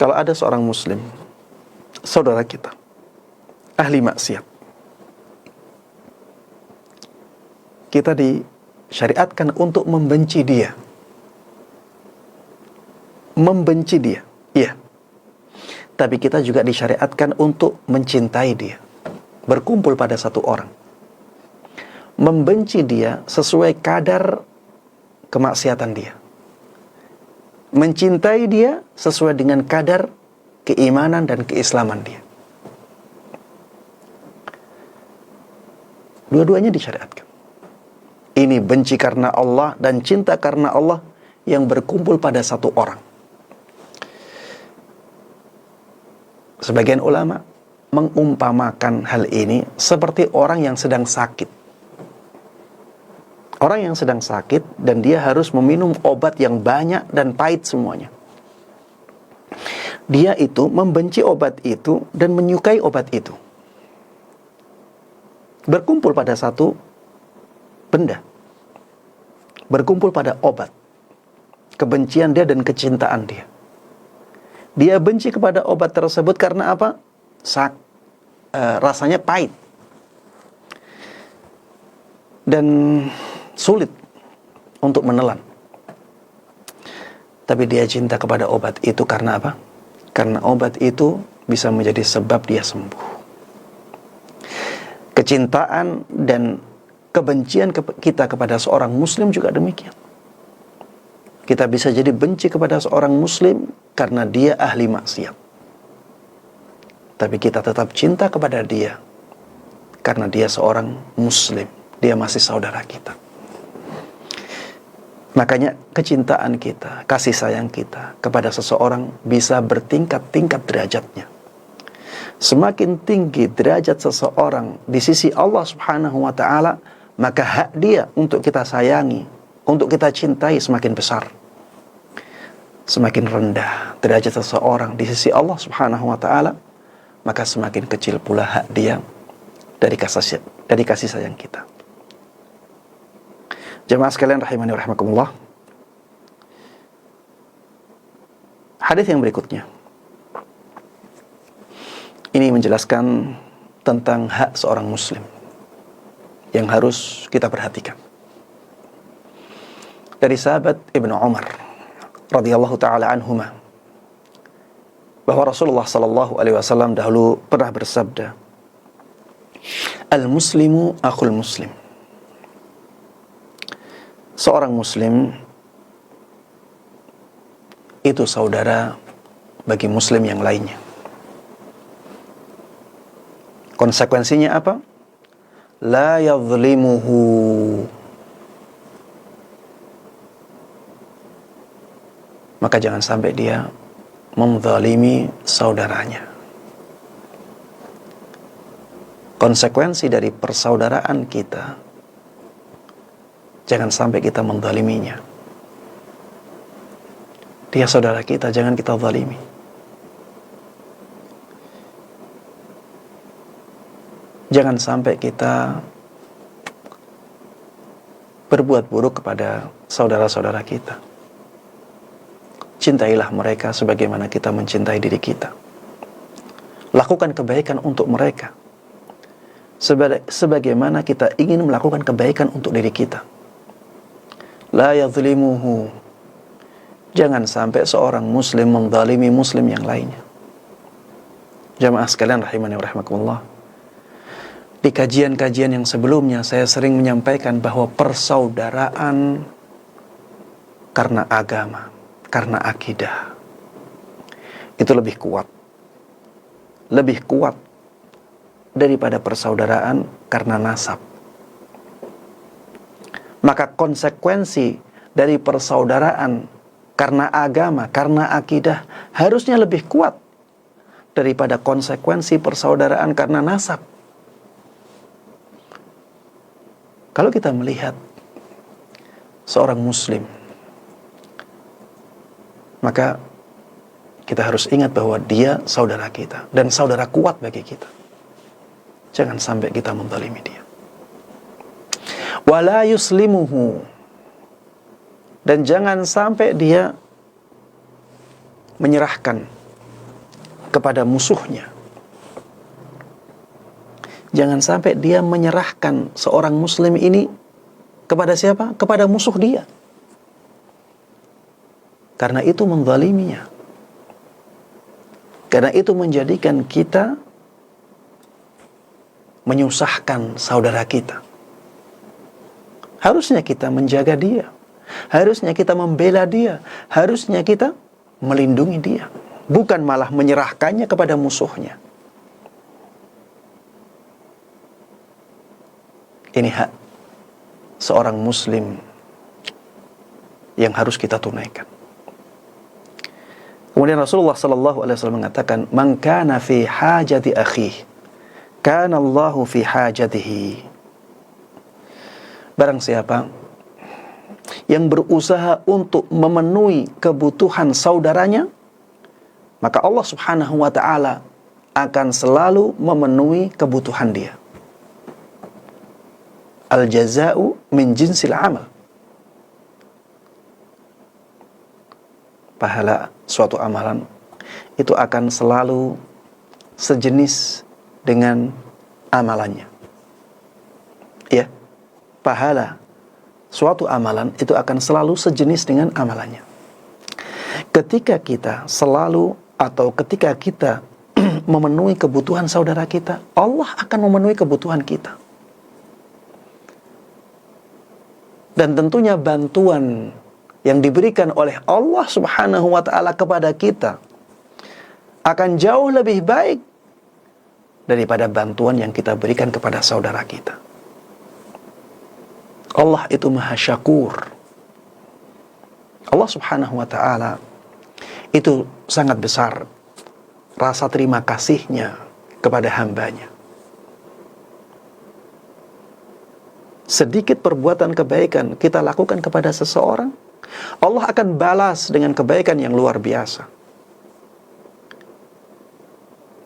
Kalau ada seorang muslim, saudara kita, ahli maksiat, kita disyariatkan untuk membenci dia. Membenci dia, iya. Tapi kita juga disyariatkan untuk mencintai dia. Berkumpul pada satu orang. Membenci dia sesuai kadar kemaksiatan dia. Mencintai dia sesuai dengan kadar keimanan dan keislaman dia. Dua-duanya disyariatkan. Ini benci karena Allah dan cinta karena Allah yang berkumpul pada satu orang. Sebagian ulama mengumpamakan hal ini seperti orang yang sedang sakit. Orang yang sedang sakit dan dia harus meminum obat yang banyak dan pahit semuanya. Dia itu membenci obat itu dan menyukai obat itu. Berkumpul pada satu benda. Berkumpul pada obat. Kebencian dia dan kecintaan dia. Dia benci kepada obat tersebut karena apa? Rasanya pahit. Dan sulit untuk menelan. Tapi dia cinta kepada obat itu karena apa? Karena obat itu bisa menjadi sebab dia sembuh. Kecintaan dan kebencian kita kepada seorang muslim juga demikian. Kita bisa jadi benci kepada seorang muslim karena dia ahli maksiat. Tapi kita tetap cinta kepada dia karena dia seorang muslim. Dia masih saudara kita. Makanya kecintaan kita, kasih sayang kita kepada seseorang bisa bertingkat-tingkat derajatnya. Semakin tinggi derajat seseorang di sisi Allah Subhanahu wa ta'ala, maka hak dia untuk kita sayangi, untuk kita cintai semakin besar. Semakin rendah derajat seseorang di sisi Allah Subhanahu wa ta'ala, maka semakin kecil pula hak dia dari kasih sayang kita. Jemaah sekalian rahimani wa rahimakumullah. Hadis yang berikutnya ini menjelaskan tentang hak seorang muslim yang harus kita perhatikan. Dari sahabat Ibnu Umar radhiyallahu taala anhuma, bahwa Rasulullah sallallahu alaihi wasallam dahulu pernah bersabda, "Al-muslimu akhul muslim." Seorang muslim itu saudara bagi muslim yang lainnya. Konsekuensinya apa? La yadhlimuhu. Maka jangan sampai dia menzalimi saudaranya. Konsekuensi dari persaudaraan kita, jangan sampai kita menzaliminya. Dia saudara kita, jangan kita zalimi. Jangan sampai kita berbuat buruk kepada saudara-saudara kita. Cintailah mereka sebagaimana kita mencintai diri kita. Lakukan kebaikan untuk mereka sebagaimana kita ingin melakukan kebaikan untuk diri kita. La yadhlimuhu. Jangan sampai seorang muslim menzalimi muslim yang lainnya. Jamaah sekalian rahimani wa rahimakumullah. Di kajian-kajian yang sebelumnya saya sering menyampaikan bahwa persaudaraan karena agama, karena akidah, itu lebih kuat. Lebih kuat daripada persaudaraan karena nasab. Maka konsekuensi dari persaudaraan karena agama, karena akidah harusnya lebih kuat daripada konsekuensi persaudaraan karena nasab. Kalau kita melihat seorang muslim, maka kita harus ingat bahwa dia saudara kita dan saudara kuat bagi kita. Jangan sampai kita menzalimi dia. Wala yuslimuhu, dan jangan sampai dia menyerahkan kepada musuhnya. Jangan sampai dia menyerahkan seorang muslim ini kepada siapa? Kepada musuh dia. Karena itu menzaliminya. Karena itu menjadikan kita menyusahkan saudara kita. Harusnya kita menjaga dia. Harusnya kita membela dia. Harusnya kita melindungi dia. Bukan malah menyerahkannya kepada musuhnya. Ini hak seorang muslim yang harus kita tunaikan. Kemudian Rasulullah sallallahu alaihi wasallam mengatakan, "Man kana fi hajati akhihi, kana Allahu fi hajatihi." Barang siapa yang berusaha untuk memenuhi kebutuhan saudaranya, maka Allah Subhanahu wa taala akan selalu memenuhi kebutuhan dia. Al-jaza'u min jinsil amal. Pahala suatu amalan itu akan selalu sejenis dengan amalannya. Ya, pahala suatu amalan itu akan selalu sejenis dengan amalannya. Ketika kita selalu atau ketika kita memenuhi kebutuhan saudara kita, Allah akan memenuhi kebutuhan kita. Dan tentunya bantuan yang diberikan oleh Allah Subhanahu wa ta'ala kepada kita akan jauh lebih baik daripada bantuan yang kita berikan kepada saudara kita. Allah itu Maha Syakur. Allah Subhanahu wa ta'ala itu sangat besar rasa terima kasihnya kepada hambanya. Sedikit perbuatan kebaikan kita lakukan kepada seseorang, Allah akan balas dengan kebaikan yang luar biasa.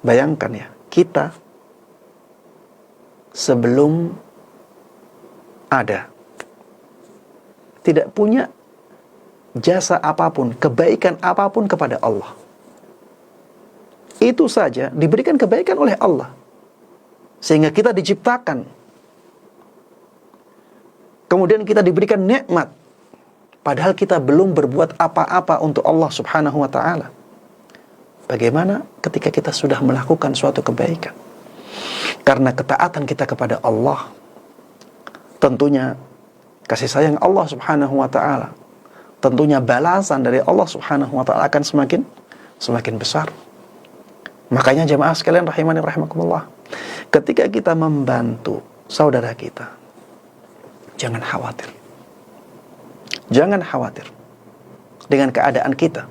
Bayangkan ya, kita sebelum ada, tidak punya jasa apapun, kebaikan apapun kepada Allah. Itu saja diberikan kebaikan oleh Allah. Sehingga kita diciptakan. Kemudian kita diberikan nikmat. Padahal kita belum berbuat apa-apa untuk Allah Subhanahu wa ta'ala. Bagaimana ketika kita sudah melakukan suatu kebaikan? Karena ketaatan kita kepada Allah, tentunya kasih sayang Allah Subhanahu wa ta'ala, tentunya balasan dari Allah Subhanahu wa ta'ala akan semakin besar. Makanya jemaah sekalian rahimani rahimakumullah, ketika kita membantu saudara kita, jangan khawatir. Jangan khawatir dengan keadaan kita.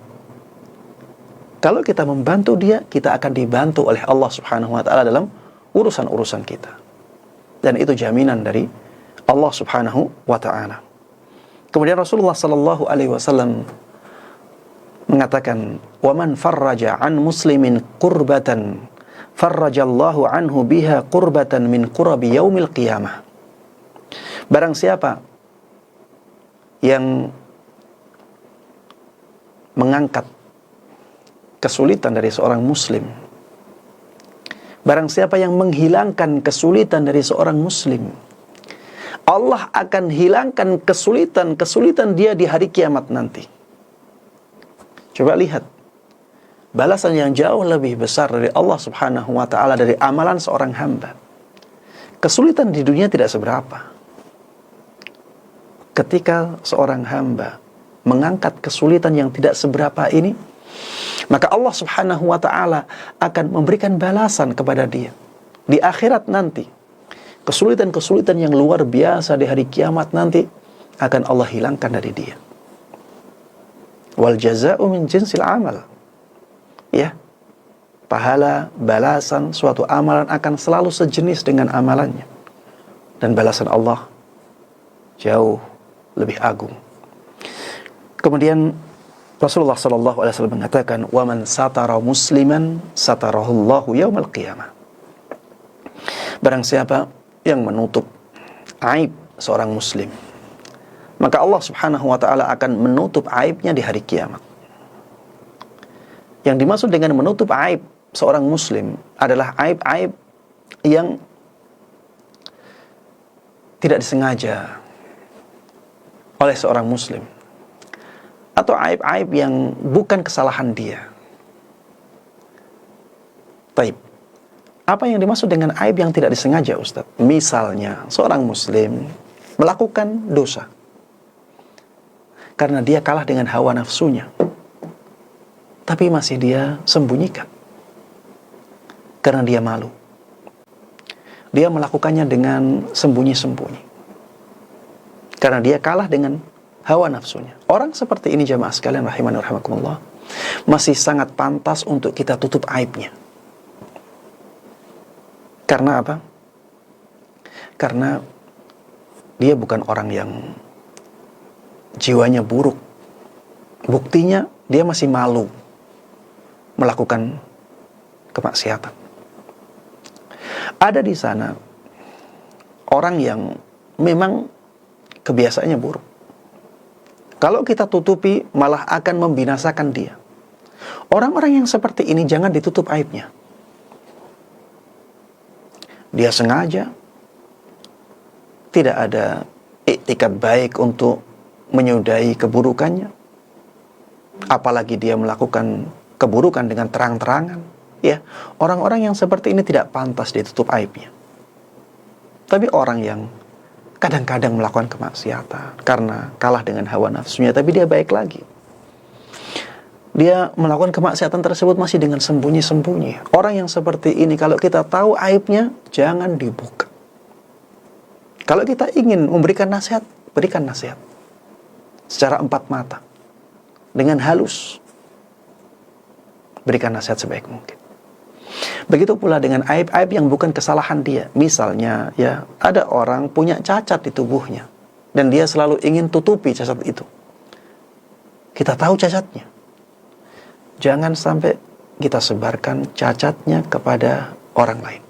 Kalau kita membantu dia, kita akan dibantu oleh Allah Subhanahu wa ta'ala dalam urusan-urusan kita. Dan itu jaminan dari Allah Subhanahu wa ta'ala. Kemudian Rasulullah sallallahu alaihi wasallam mengatakan, "Wa man farraja an muslimin qurbatan, farrajallahu anhu biha qurbatan min qurabi yaumil qiyamah." Barang siapa yang mengangkat kesulitan dari seorang muslim, barang siapa yang menghilangkan kesulitan dari seorang muslim, Allah akan hilangkan kesulitan dia di hari kiamat nanti. Coba lihat, balasan yang jauh lebih besar dari Allah Subhanahu wa ta'ala dari amalan seorang hamba. Kesulitan di dunia tidak seberapa. Ketika seorang hamba mengangkat kesulitan yang tidak seberapa ini, maka Allah Subhanahu wa ta'ala akan memberikan balasan kepada dia di akhirat nanti. Kesulitan-kesulitan yang luar biasa di hari kiamat nanti akan Allah hilangkan dari dia. Wal jaza'u min jinsil amal. Ya, pahala, balasan suatu amalan akan selalu sejenis dengan amalannya. Dan balasan Allah jauh lebih agung. Kemudian Rasulullah SAW mengatakan, "Wa man satara musliman satarahullahu yaumal qiyamah." Barang siapa yang menutup aib seorang muslim, maka Allah Subhanahu wa ta'ala akan menutup aibnya di hari kiamat. Yang dimaksud dengan menutup aib seorang muslim adalah aib-aib yang tidak disengaja oleh seorang muslim, atau aib-aib yang bukan kesalahan dia. Taib. Apa yang dimaksud dengan aib yang tidak disengaja, Ustaz? Misalnya, seorang muslim melakukan dosa karena dia kalah dengan hawa nafsunya, tapi masih dia sembunyikan karena dia malu. Dia melakukannya dengan sembunyi-sembunyi karena dia kalah dengan hawa nafsunya. Orang seperti ini, jamaah sekalian rahimani wa rahimakumullah, masih sangat pantas untuk kita tutup aibnya. Karena apa? Karena dia bukan orang yang jiwanya buruk. Buktinya dia masih malu melakukan kemaksiatan. Ada di sana orang yang memang kebiasaannya buruk. Kalau kita tutupi, malah akan membinasakan dia. Orang-orang yang seperti ini jangan ditutup aibnya. Dia sengaja tidak ada iktikad baik untuk menyudahi keburukannya. Apalagi dia melakukan keburukan dengan terang-terangan. Ya, orang-orang yang seperti ini tidak pantas ditutup aibnya. Tapi orang yang kadang-kadang melakukan kemaksiatan karena kalah dengan hawa nafsunya, tapi dia baik lagi. Dia melakukan kemaksiatan tersebut masih dengan sembunyi-sembunyi. Orang yang seperti ini, kalau kita tahu aibnya, jangan dibuka. Kalau kita ingin memberikan nasihat, berikan nasihat secara empat mata, dengan halus. Berikan nasihat sebaik mungkin. Begitu pula dengan aib-aib yang bukan kesalahan dia. Misalnya, ya, ada orang punya cacat di tubuhnya dan dia selalu ingin tutupi cacat itu. Kita tahu cacatnya. Jangan sampai kita sebarkan cacatnya kepada orang lain.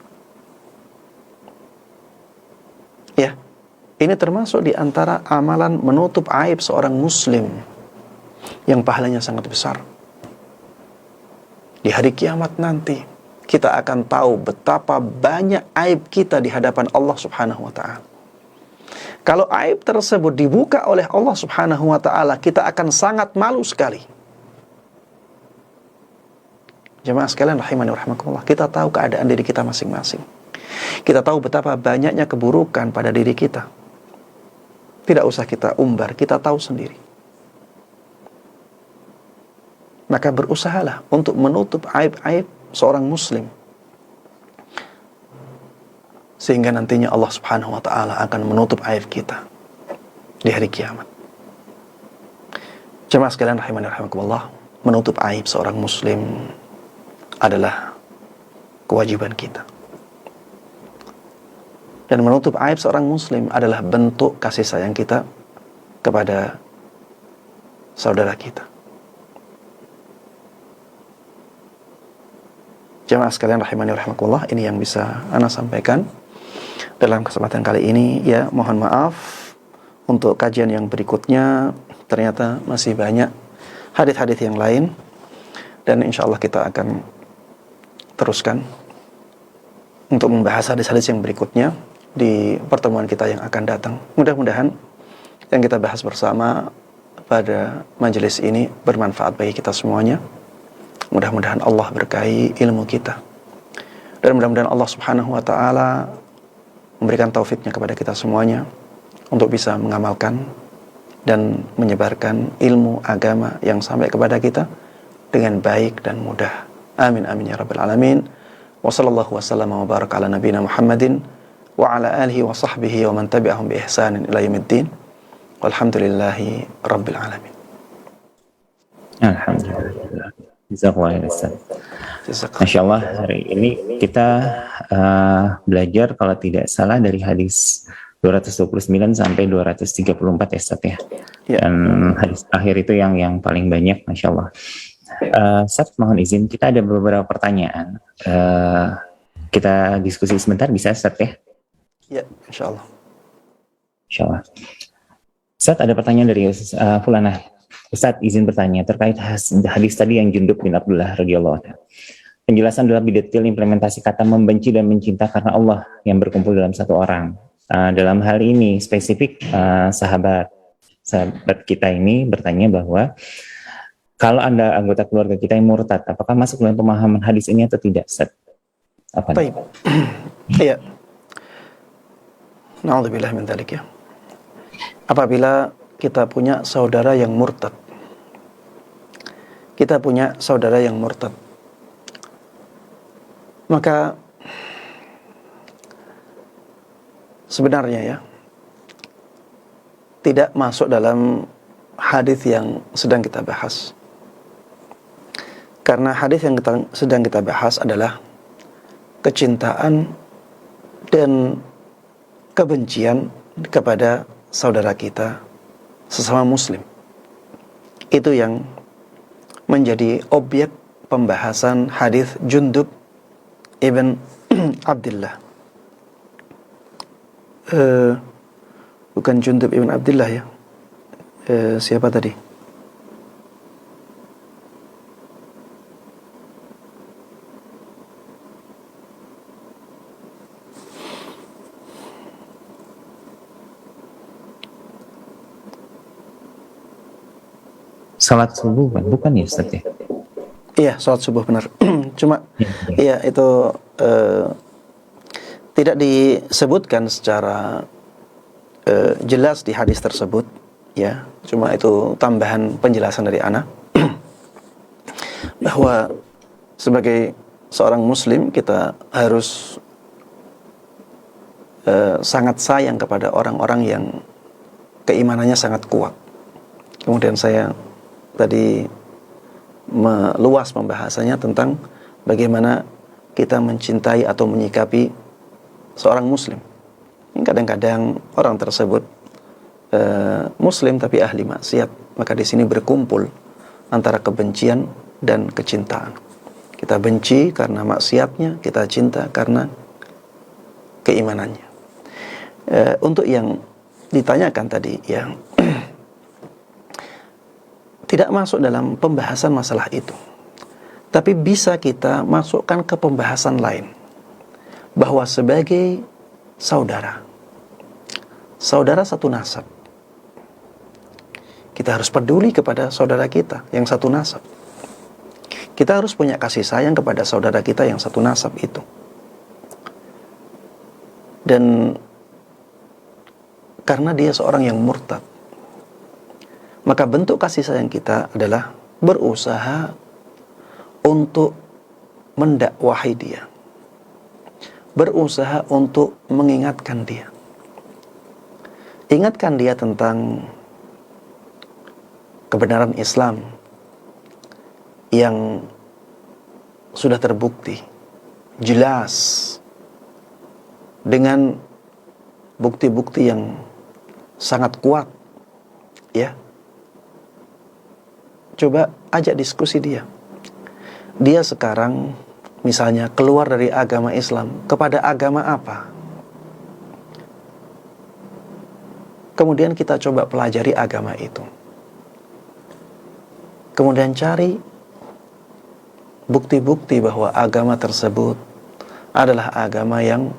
Ya, ini termasuk di antara amalan menutup aib seorang muslim yang pahalanya sangat besar. Di hari kiamat nanti kita akan tahu betapa banyak aib kita di hadapan Allah Subhanahu wa ta'ala. Kalau aib tersebut dibuka oleh Allah Subhanahu wa ta'ala, kita akan sangat malu sekali. Jemaah sekalian rahimani wa rahimakumullah, kita tahu keadaan diri kita masing-masing. Kita tahu betapa banyaknya keburukan pada diri kita. Tidak usah kita umbar, kita tahu sendiri. Maka berusahalah untuk menutup aib-aib seorang muslim, sehingga nantinya Allah Subhanahu wa ta'ala akan menutup aib kita di hari kiamat. Jemaah sekalian rahimani wa rahimakumullah, menutup aib seorang muslim adalah kewajiban kita. Dan menutup aib seorang muslim adalah bentuk kasih sayang kita kepada saudara kita. Jemaah sekalian rahimani wa rahimakumullah, ini yang bisa ana sampaikan dalam kesempatan kali ini. Ya, mohon maaf untuk kajian yang berikutnya, ternyata masih banyak hadis-hadis yang lain, dan insya Allah kita akan teruskan untuk membahas hadis-hadis yang berikutnya di pertemuan kita yang akan datang. Mudah-mudahan yang kita bahas bersama pada majelis ini bermanfaat bagi kita semuanya. Mudah-mudahan Allah berkahi ilmu kita, dan mudah-mudahan Allah Subhanahu wa taala memberikan taufiknya kepada kita semuanya untuk bisa mengamalkan dan menyebarkan ilmu agama yang sampai kepada kita dengan baik dan mudah. Amin amin ya rabbal alamin. Wa sallallahu wasallam wa baraka ala nabiyina Muhammadin wa ala alihi wa sahbihi wa man tabi'ahum bi ihsanin ila yaumiddin. Walhamdulillahi rabbil alamin. Alhamdulillah. Jazakallahu khairan. Jazakallah. Masya Allah, hari ini kita belajar kalau tidak salah dari hadis 229 sampai 234 ya Ustaz ya. Dan hadis akhir itu yang paling banyak, Masya Allah. Ustaz, mohon izin, kita ada beberapa pertanyaan. Kita diskusi sebentar, bisa Ustaz ya? Ya, Insya Allah. Insya Allah. Ustaz, ada pertanyaan dari Fulana. Ustaz, izin bertanya terkait hadis tadi yang Jundub bin Abdullah radhiyallahu anhu. Penjelasan dalam detail implementasi kata membenci dan mencinta karena Allah yang berkumpul dalam satu orang. Dalam hal ini spesifik sahabat kita ini bertanya bahwa kalau ada anggota keluarga kita yang murtad, apakah masuk dalam pemahaman hadis ini atau tidak, Ustaz? Apa? Baik. Iya. Na'udzubillah min dzalik ya. Apabila kita punya saudara yang murtad, maka sebenarnya ya tidak masuk dalam hadis yang sedang kita bahas. Karena hadis yang sedang kita bahas adalah kecintaan dan kebencian kepada saudara kita sesama muslim. Itu yang menjadi objek pembahasan hadis Jundub ibn Abdullah. Bukan Jundub ibn Abdullah ya. Siapa tadi? Salat subuh bukan ya Ustaz ya? Iya, salat subuh benar. Cuma iya itu tidak disebutkan secara jelas di hadis tersebut ya. Cuma itu tambahan penjelasan dari ana bahwa sebagai seorang muslim kita harus sangat sayang kepada orang-orang yang keimanannya sangat kuat. Kemudian saya tadi meluas pembahasannya tentang bagaimana kita mencintai atau menyikapi seorang muslim. Kadang-kadang orang tersebut muslim tapi ahli maksiat, maka di sini berkumpul antara kebencian dan kecintaan. Kita benci karena maksiatnya, kita cinta karena keimanannya. Untuk yang ditanyakan tadi yang tidak masuk dalam pembahasan masalah itu, tapi bisa kita masukkan ke pembahasan lain, bahwa sebagai saudara satu nasab, kita harus peduli kepada saudara kita yang satu nasab. Kita harus punya kasih sayang kepada saudara kita yang satu nasab itu. Dan karena dia seorang yang murtad, maka bentuk kasih sayang kita adalah berusaha untuk mendakwahi dia, berusaha untuk mengingatkan dia, ingatkan dia tentang kebenaran Islam yang sudah terbukti jelas dengan bukti-bukti yang sangat kuat ya. Coba ajak diskusi dia. Dia sekarang misalnya keluar dari agama Islam kepada agama apa? Kemudian kita coba pelajari agama itu. Kemudian cari bukti-bukti bahwa agama tersebut adalah agama yang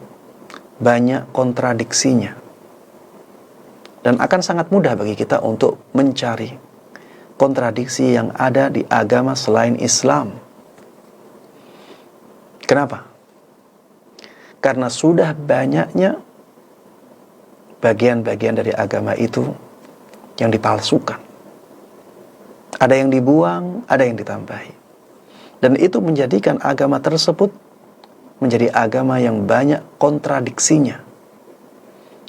banyak kontradiksinya. Dan akan sangat mudah bagi kita untuk mencari kontradiksi yang ada di agama selain Islam. Kenapa? Karena sudah banyaknya bagian-bagian dari agama itu yang dipalsukan. Ada yang dibuang, ada yang ditambahi. Dan itu menjadikan agama tersebut menjadi agama yang banyak kontradiksinya.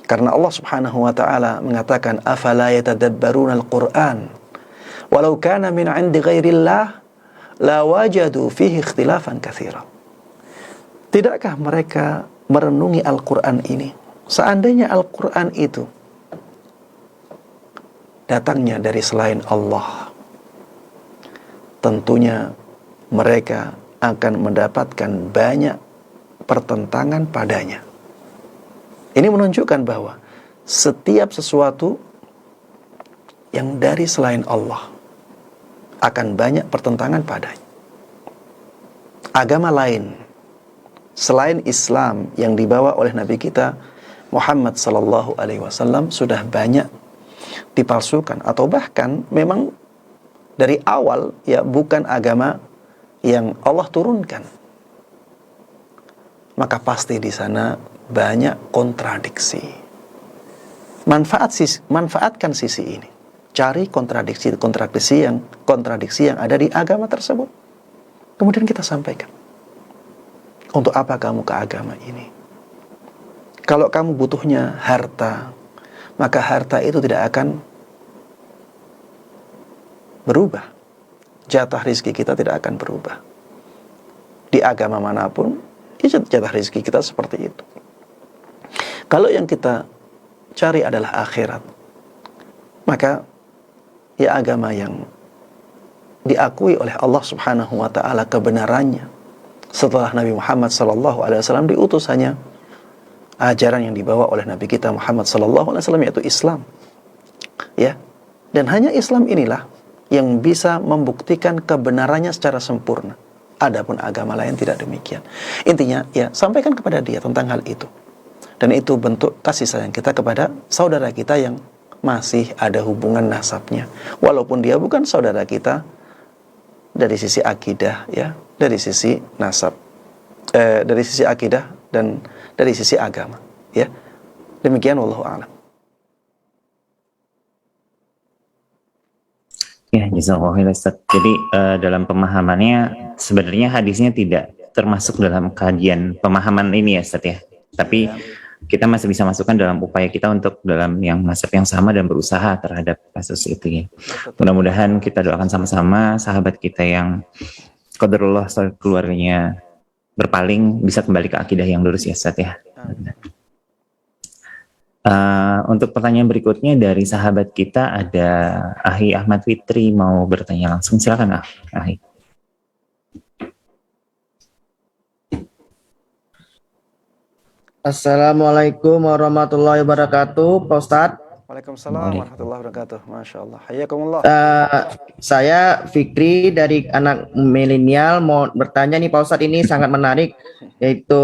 Karena Allah Subhanahu wa taala mengatakan afala yatadabbaruna al-Qur'an walau kana min 'indi ghairillah la wajadu fihi ikhtilafan katsira. Tidakkah mereka merenungi Al-Qur'an ini? Seandainya Al-Qur'an itu datangnya dari selain Allah, tentunya mereka akan mendapatkan banyak pertentangan padanya. Ini menunjukkan bahwa setiap sesuatu yang dari selain Allah akan banyak pertentangan padanya. Agama lain selain Islam yang dibawa oleh Nabi kita Muhammad sallallahu alaihi wasallam sudah banyak dipalsukan, atau bahkan memang dari awal ya bukan agama yang Allah turunkan. Maka pasti di sana banyak kontradiksi. Manfaatkan sisi ini. Cari kontradiksi yang ada di agama tersebut. Kemudian kita sampaikan. Untuk apa kamu ke agama ini? Kalau kamu butuhnya harta, maka harta itu tidak akan berubah. Jatah rizki kita tidak akan berubah. Di agama manapun, jatah rizki kita seperti itu. Kalau yang kita cari adalah akhirat, maka ya agama yang diakui oleh Allah Subhanahu wa taala kebenarannya setelah Nabi Muhammad sallallahu alaihi wasallam diutus, hanya ajaran yang dibawa oleh Nabi kita Muhammad sallallahu alaihi wasallam, yaitu Islam. Ya. Dan hanya Islam inilah yang bisa membuktikan kebenarannya secara sempurna. Adapun agama lain tidak demikian. Intinya ya sampaikan kepada dia tentang hal itu. Dan itu bentuk kasih sayang kita kepada saudara kita yang masih ada hubungan nasabnya. Walaupun dia bukan saudara kita dari sisi akidah ya, dari sisi nasab, dari sisi akidah dan dari sisi agama ya. Demikian wallahu a'lam. Ya, jazakallahu khairan Ustaz. Jadi dalam pemahamannya sebenarnya hadisnya tidak termasuk dalam kajian pemahaman ini ya Ustaz ya. Tapi kita masih bisa masukkan dalam upaya kita untuk dalam yang mazhab yang sama dan berusaha terhadap kasus itu ya. Mudah-mudahan kita doakan sama-sama sahabat kita yang qadarullah keluarganya berpaling bisa kembali ke akidah yang lurus ya Ustaz ya. Untuk pertanyaan berikutnya dari sahabat kita ada Ahi Ahmad Fitri mau bertanya langsung, silakan Ahi. Assalamualaikum warahmatullahi wabarakatuh, Pak Ustadz. Waalaikumsalam warahmatullahi wabarakatuh. Masya Allah. Hayakumullah. Saya Fikri dari anak milenial mau bertanya nih Pak Ustadz, ini sangat menarik, yaitu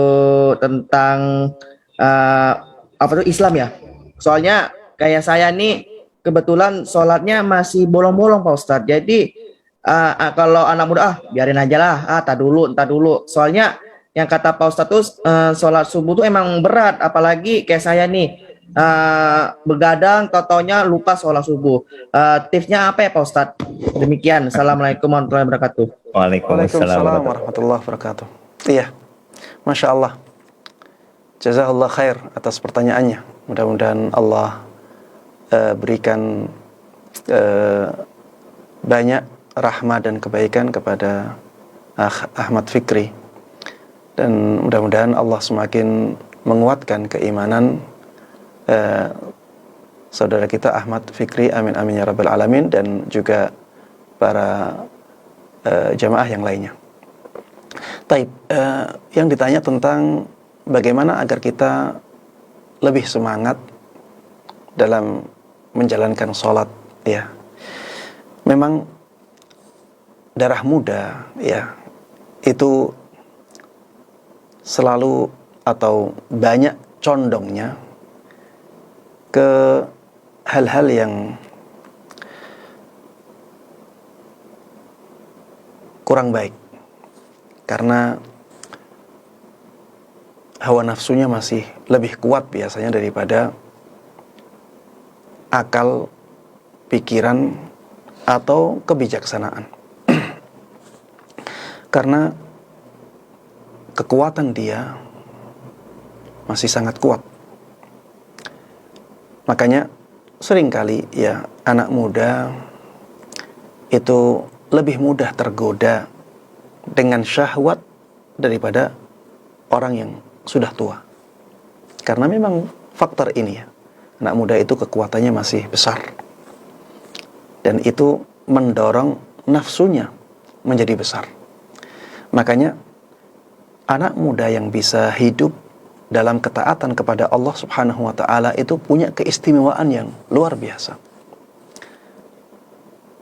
tentang apa itu Islam ya. Soalnya kayak saya nih kebetulan sholatnya masih bolong-bolong Pak Ustadz. Jadi kalau anak muda biarin aja lah, entar dulu. Soalnya yang kata Pak Ustadz tuh sholat subuh tuh emang berat, apalagi kayak saya nih begadang, taunya lupa sholat subuh. Tipsnya apa ya Pak Ustadz? Demikian. Assalamualaikum warahmatullahi wabarakatuh. Waalaikumsalam warahmatullahi wabarakatuh. Iya, Masya Allah. Jazakallah khair atas pertanyaannya. Mudah-mudahan Allah berikan banyak rahmat dan kebaikan kepada Ahmad Fikri. Dan mudah-mudahan Allah semakin menguatkan keimanan saudara kita Ahmad Fikri, amin amin ya rabbal alamin, dan juga para jamaah yang lainnya. Taib, yang ditanya tentang bagaimana agar kita lebih semangat dalam menjalankan sholat ya. Memang darah muda ya itu selalu atau banyak condongnya ke hal-hal yang kurang baik, karena hawa nafsunya masih lebih kuat biasanya daripada akal, pikiran, atau kebijaksanaan. Karena kekuatan dia masih sangat kuat. Makanya seringkali ya anak muda itu lebih mudah tergoda dengan syahwat daripada orang yang sudah tua. Karena memang faktor ini ya, anak muda itu kekuatannya masih besar. Dan itu mendorong nafsunya menjadi besar. Makanya anak muda yang bisa hidup dalam ketaatan kepada Allah Subhanahu wa ta'ala itu punya keistimewaan yang luar biasa.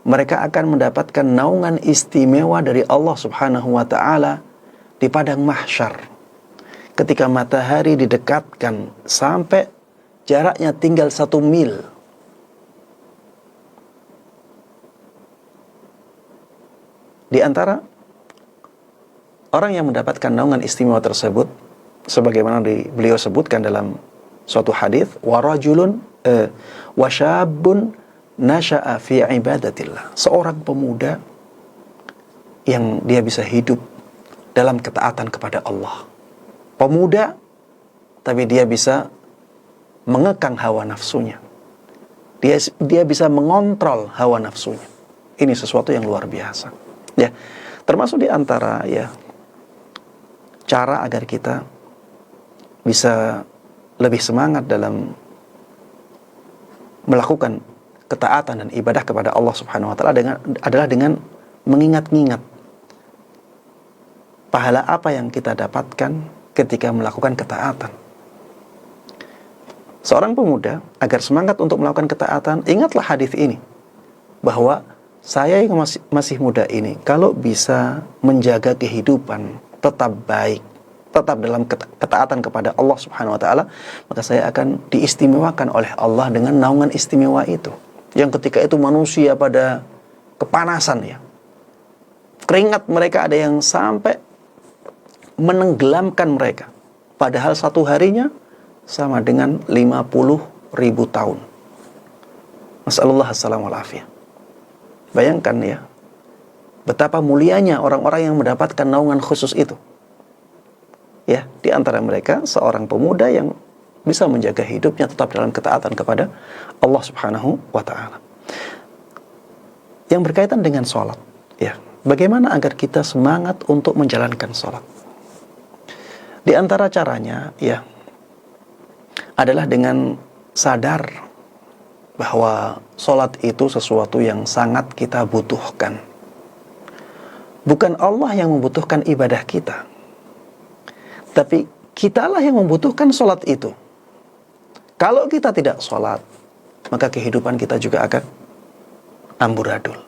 Mereka akan mendapatkan naungan istimewa dari Allah Subhanahu wa ta'ala di padang mahsyar. Ketika matahari didekatkan sampai jaraknya tinggal 1 mil. Di antara orang yang mendapatkan naungan istimewa tersebut, sebagaimana beliau sebutkan dalam suatu hadis, warajulun wasyabun nasha'a fi ibadatillah, seorang pemuda yang dia bisa hidup dalam ketaatan kepada Allah. Pemuda tapi dia bisa mengekang hawa nafsunya. Dia bisa mengontrol hawa nafsunya. Ini sesuatu yang luar biasa. Ya, termasuk di antara ya cara agar kita bisa lebih semangat dalam melakukan ketaatan dan ibadah kepada Allah Subhanahu wa taala adalah dengan mengingat-ingat pahala apa yang kita dapatkan ketika melakukan ketaatan. Seorang pemuda agar semangat untuk melakukan ketaatan, ingatlah hadis ini bahwa saya yang masih muda ini, kalau bisa menjaga kehidupan tetap baik, tetap dalam ketaatan kepada Allah Subhanahu wa taala, maka saya akan diistimewakan oleh Allah dengan naungan istimewa itu. Yang ketika itu manusia pada kepanasan ya. Keringat mereka ada yang sampai menenggelamkan mereka. Padahal satu harinya sama dengan 50.000 tahun. Nasallallahu assalamu alaihi. Bayangkan ya, betapa mulianya orang-orang yang mendapatkan naungan khusus itu. Ya, di antara mereka seorang pemuda yang bisa menjaga hidupnya tetap dalam ketaatan kepada Allah Subhanahu wa taala. Yang berkaitan dengan sholat, ya, bagaimana agar kita semangat untuk menjalankan sholat? Di antara caranya, ya, adalah dengan sadar bahwa sholat itu sesuatu yang sangat kita butuhkan. Bukan Allah yang membutuhkan ibadah kita, tapi kitalah yang membutuhkan sholat itu. Kalau kita tidak sholat, maka kehidupan kita juga akan amburadul,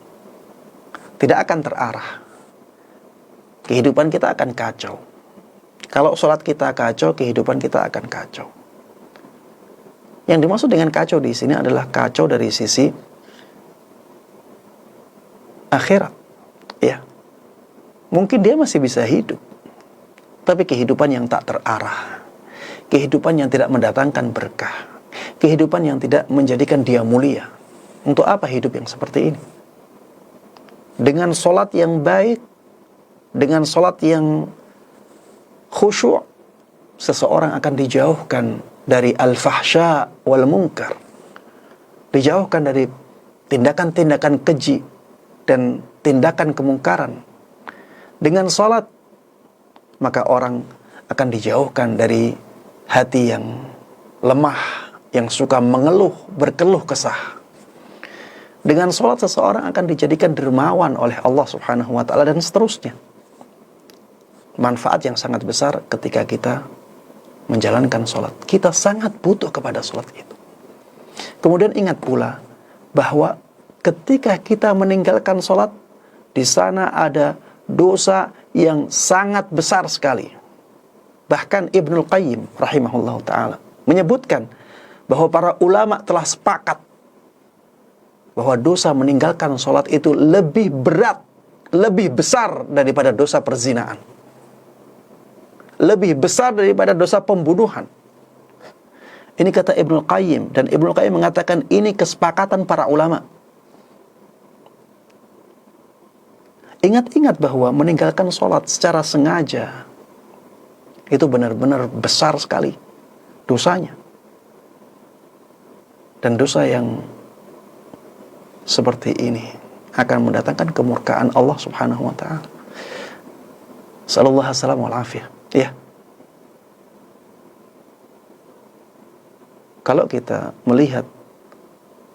tidak akan terarah. Kehidupan kita akan kacau. Kalau sholat kita kacau, kehidupan kita akan kacau. Yang dimaksud dengan kacau di sini adalah kacau dari sisi akhirat. Ya, mungkin dia masih bisa hidup, tapi kehidupan yang tak terarah, kehidupan yang tidak mendatangkan berkah, kehidupan yang tidak menjadikan dia mulia. Untuk apa hidup yang seperti ini? Dengan sholat yang baik, dengan sholat yang khusyuk, seseorang akan dijauhkan dari al-fahsya wal munkar, dijauhkan dari tindakan-tindakan keji dan tindakan kemungkaran. Dengan salat, maka orang akan dijauhkan dari hati yang lemah, yang suka mengeluh, berkeluh kesah. Dengan salat seseorang akan dijadikan dermawan oleh Allah Subhanahu wa taala dan seterusnya. Manfaat yang sangat besar ketika kita menjalankan sholat. Kita sangat butuh kepada sholat itu. Kemudian ingat pula bahwa ketika kita meninggalkan sholat, di sana ada dosa yang sangat besar sekali. Bahkan Ibnul Qayyim rahimahullah ta'ala menyebutkan bahwa para ulama telah sepakat bahwa dosa meninggalkan sholat itu lebih berat, lebih besar daripada dosa perzinaan. lebih besar daripada dosa pembunuhan. Ini kata Ibnul Qayyim, dan Ibnul Qayyim mengatakan ini kesepakatan para ulama. Ingat-ingat bahwa meninggalkan sholat secara sengaja itu benar-benar besar sekali dosanya. Dan dosa yang seperti ini akan mendatangkan kemurkaan Allah Subhanahu wa taala. Sallallahu alaihi wasallam wal afiyah. Ya. Kalau kita melihat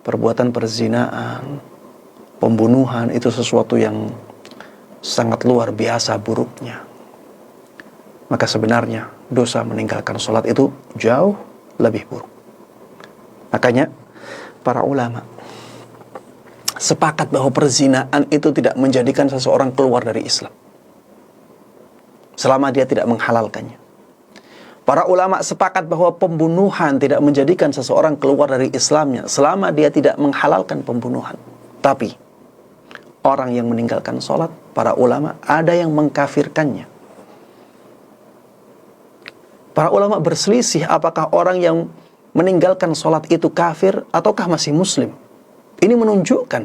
perbuatan perzinaan, pembunuhan itu sesuatu yang sangat luar biasa buruknya, maka sebenarnya dosa meninggalkan sholat itu jauh lebih buruk. Makanya para ulama sepakat bahwa perzinaan itu tidak menjadikan seseorang keluar dari Islam selama dia tidak menghalalkannya. Para ulama sepakat bahwa pembunuhan tidak menjadikan seseorang keluar dari Islamnya selama dia tidak menghalalkan pembunuhan. Tapi orang yang meninggalkan sholat, para ulama ada yang mengkafirkannya. Para ulama berselisih apakah orang yang meninggalkan sholat itu kafir ataukah masih muslim. Ini menunjukkan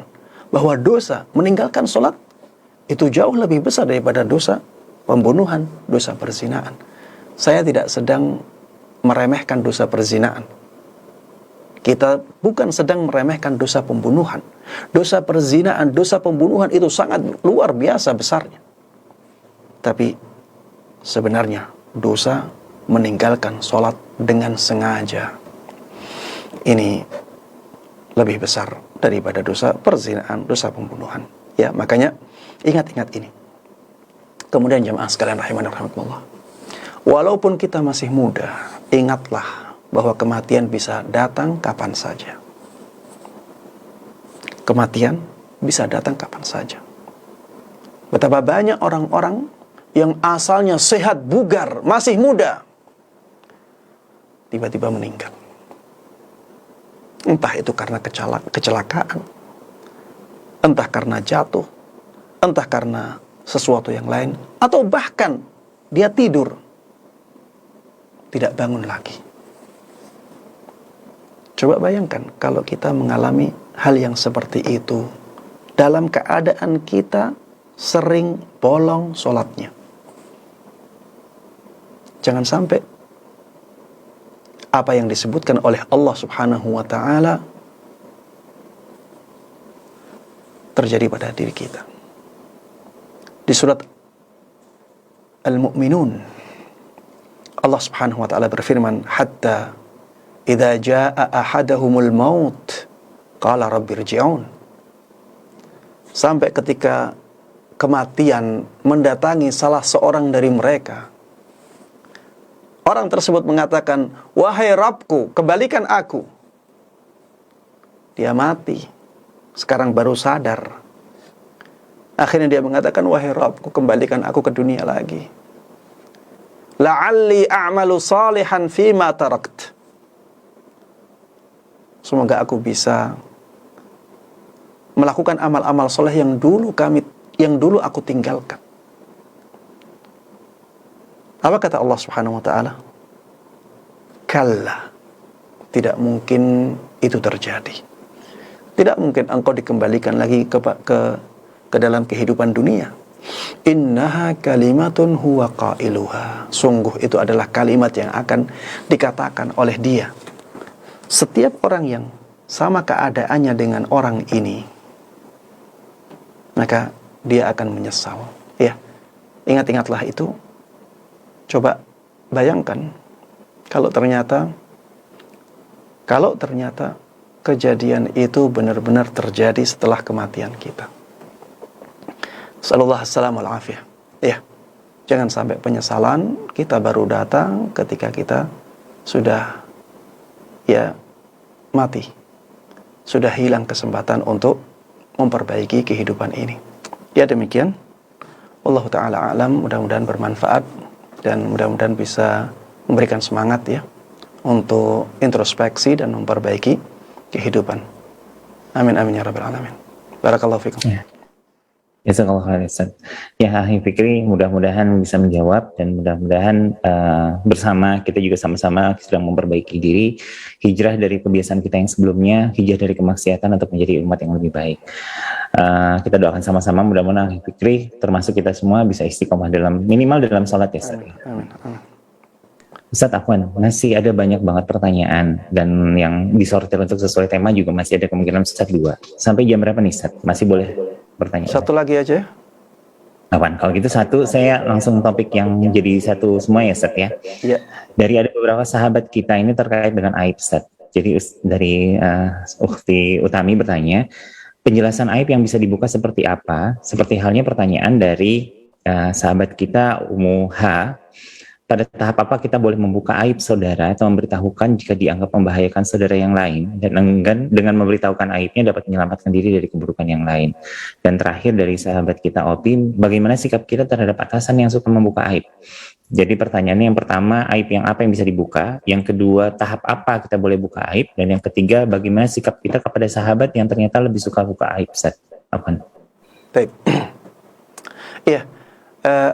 bahwa dosa meninggalkan sholat itu jauh lebih besar daripada dosa pembunuhan, dosa perzinaan. Saya tidak sedang meremehkan dosa perzinaan. Kita bukan sedang meremehkan dosa pembunuhan. Dosa perzinaan, dosa pembunuhan itu sangat luar biasa besarnya. Tapi sebenarnya dosa meninggalkan sholat dengan sengaja ini lebih besar daripada dosa perzinaan, dosa pembunuhan. Ya, makanya ingat-ingat ini. Kemudian jamaah sekalian rahimani rahimakumullah. Walaupun kita masih muda, ingatlah bahwa kematian bisa datang kapan saja. Kematian bisa datang kapan saja. Betapa banyak orang-orang yang asalnya sehat, bugar, masih muda, tiba-tiba meninggal. Entah itu karena kecelakaan, entah karena jatuh, entah karena sesuatu yang lain, atau bahkan dia tidur, tidak bangun lagi. Coba bayangkan kalau kita mengalami hal yang seperti itu dalam keadaan kita sering bolong sholatnya. Jangan sampai apa yang disebutkan oleh Allah Subhanahu wa ta'ala terjadi pada diri kita. Di surat Al-Mu'minun, Allah Subhanahu wa ta'ala berfirman, hatta idza jaa ahadahumul maut qala rabbirji'un. Sampai ketika kematian mendatangi salah seorang dari mereka, orang tersebut mengatakan, wahai Rabbku, kembalikan aku. Dia mati, sekarang baru sadar. Akhirnya dia mengatakan, wahai Rabbku, kembalikan aku ke dunia lagi. La'alli a'malu salihan fima tarakt. Semoga aku bisa melakukan amal-amal soleh yang dulu aku tinggalkan. Apa kata Allah Subhanahu wa ta'ala? Kalla, tidak mungkin itu terjadi. Tidak mungkin engkau dikembalikan lagi ke dalam kehidupan dunia. Innaha kalimatun huwa qailuha. Sungguh itu adalah kalimat yang akan dikatakan oleh dia. Setiap orang yang sama keadaannya dengan orang ini, maka dia akan menyesal. Ya, ingat-ingatlah itu. Coba bayangkan kalau ternyata kejadian itu benar-benar terjadi setelah kematian kita. Sallallahu alaihi wasallam. Ya, jangan sampai penyesalan kita baru datang ketika kita sudah mati, sudah hilang kesempatan untuk memperbaiki kehidupan ini. Ya, demikian. Wallahu ta'ala a'lam. Mudah-mudahan bermanfaat dan mudah-mudahan bisa memberikan semangat ya untuk introspeksi dan memperbaiki kehidupan. Amin amin ya rabbal alamin. Barakallahu fikum. Ya. Jazakallah khair, Ustaz. Ya, Akhi Fikri, mudah-mudahan bisa menjawab dan mudah-mudahan bersama kita juga sama-sama sedang memperbaiki diri, hijrah dari kebiasaan kita yang sebelumnya, hijrah dari kemaksiatan untuk menjadi umat yang lebih baik. Kita doakan sama-sama mudah-mudahan Akhi Fikri termasuk kita semua bisa istiqomah dalam minimal dalam sholat ya, Ustaz. Amin. Ustadz Afwan, masih ada banyak banget pertanyaan dan yang disortir untuk sesuai tema juga masih ada kemungkinan Ustadz 2. Sampai jam berapa nih Ustadz? Masih boleh bertanya? Satu lagi aja. Afwan, kalau gitu satu, saya langsung topik yang jadi satu semua ya Ustadz ya. Ya. Dari ada beberapa sahabat kita ini terkait dengan aib Ustadz. Jadi dari Ukhti Utami bertanya, penjelasan aib yang bisa dibuka seperti apa? Seperti halnya pertanyaan dari sahabat kita Ummu H. Pada tahap apa kita boleh membuka aib saudara atau memberitahukan jika dianggap membahayakan saudara yang lain, dan enggan dengan memberitahukan aibnya dapat menyelamatkan diri dari keburukan yang lain. Dan terakhir dari sahabat kita Opi, bagaimana sikap kita terhadap atasan yang suka membuka aib? Jadi pertanyaannya yang pertama, aib yang apa yang bisa dibuka? Yang kedua, tahap apa kita boleh buka aib? Dan yang ketiga, bagaimana sikap kita kepada sahabat yang ternyata lebih suka buka aib? Apa? Baik. Iya,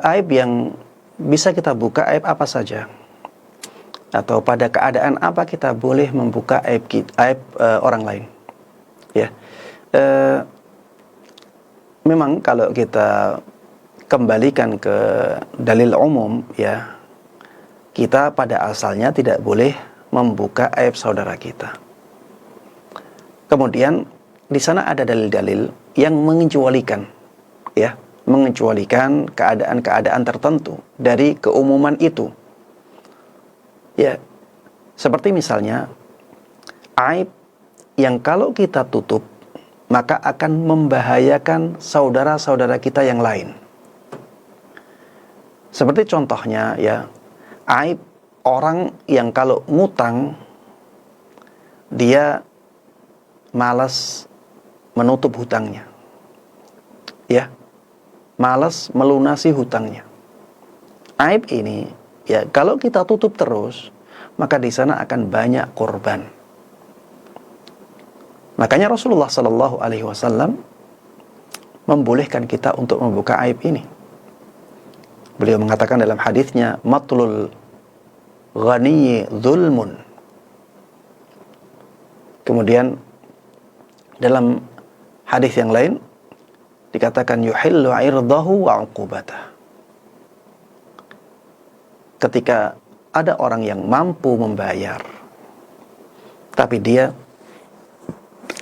aib yang bisa kita buka aib apa saja, atau pada keadaan apa kita boleh membuka aib orang lain. Ya, memang kalau kita kembalikan ke dalil umum, ya, kita pada asalnya tidak boleh membuka aib saudara kita. Kemudian di sana ada dalil-dalil yang mengecualikan, ya, mengecualikan keadaan-keadaan tertentu dari keumuman itu. Ya, seperti misalnya aib yang kalau kita tutup maka akan membahayakan saudara-saudara kita yang lain. Seperti contohnya, ya, aib orang yang kalau ngutang dia malas menutup hutangnya. Ya, malas melunasi hutangnya. Aib ini, ya, kalau kita tutup terus, maka di sana akan banyak korban. Makanya Rasulullah Sallallahu Alaihi Wasallam membolehkan kita untuk membuka aib ini. Beliau mengatakan dalam hadisnya, matlul ghaniyyi zulmun. Kemudian dalam hadis yang lain dikatakan yuhillu irdahu wa uqubatah. Ketika ada orang yang mampu membayar tapi dia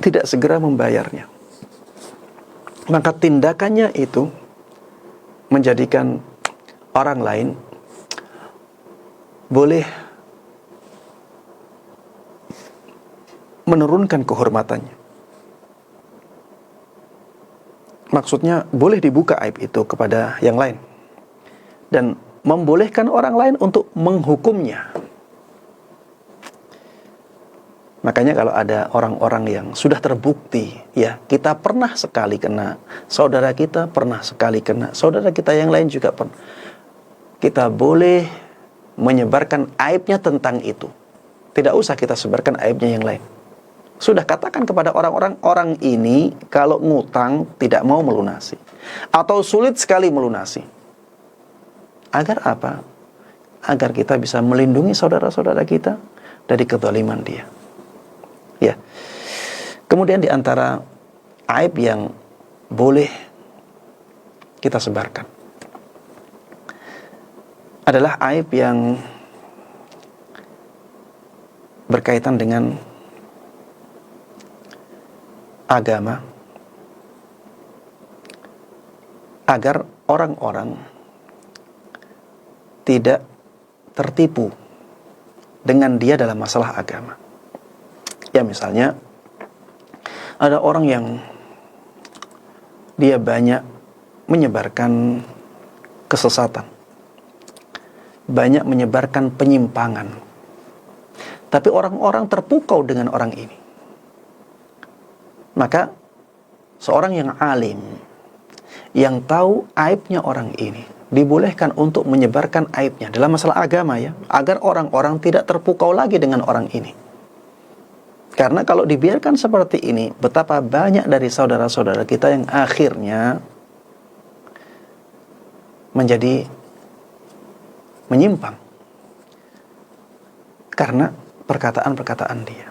tidak segera membayarnya, maka tindakannya itu menjadikan orang lain boleh menurunkan kehormatannya. Maksudnya boleh dibuka aib itu kepada yang lain dan membolehkan orang lain untuk menghukumnya. Makanya kalau ada orang-orang yang sudah terbukti, ya, kita pernah sekali kena, saudara kita pernah sekali kena, saudara kita yang lain juga pernah, kita boleh menyebarkan aibnya tentang itu. Tidak usah kita sebarkan aibnya yang lain. Sudah katakan kepada orang-orang, orang ini kalau ngutang tidak mau melunasi atau sulit sekali melunasi. Agar apa? Agar kita bisa melindungi saudara-saudara kita dari kezaliman dia. Ya. Kemudian di antara aib yang boleh kita sebarkan adalah aib yang berkaitan dengan agama, agar orang-orang tidak tertipu dengan dia dalam masalah agama. Ya, misalnya ada orang yang dia banyak menyebarkan kesesatan, banyak menyebarkan penyimpangan, tapi orang-orang terpukau dengan orang ini. Maka seorang yang alim, yang tahu aibnya orang ini, dibolehkan untuk menyebarkan aibnya dalam masalah agama, ya, agar orang-orang tidak terpukau lagi dengan orang ini. Karena kalau dibiarkan seperti ini, betapa banyak dari saudara-saudara kita yang akhirnya menjadi menyimpang karena perkataan-perkataan dia.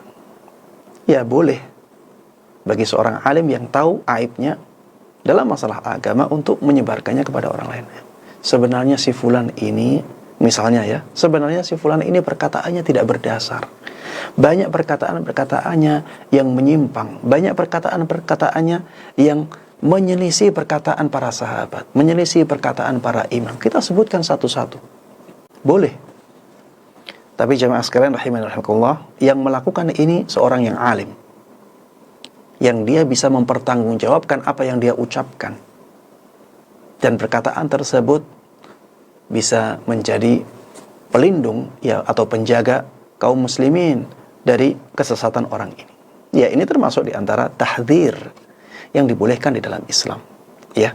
Ya boleh bagi seorang alim yang tahu aibnya dalam masalah agama untuk menyebarkannya kepada orang lain. Sebenarnya si fulan ini, misalnya ya, sebenarnya si fulan ini perkataannya tidak berdasar. Banyak perkataan-perkataannya yang menyimpang, banyak perkataan-perkataannya yang menyelisih perkataan para sahabat, menyelisih perkataan para imam. Kita sebutkan satu-satu. Boleh. Tapi jamaah sekalian rahimani rahimakumullah, yang melakukan ini seorang yang alim, yang dia bisa mempertanggungjawabkan apa yang dia ucapkan, dan perkataan tersebut bisa menjadi pelindung ya atau penjaga kaum muslimin dari kesesatan orang ini. Ya, ini termasuk di antara tahdzir yang dibolehkan di dalam Islam. Ya.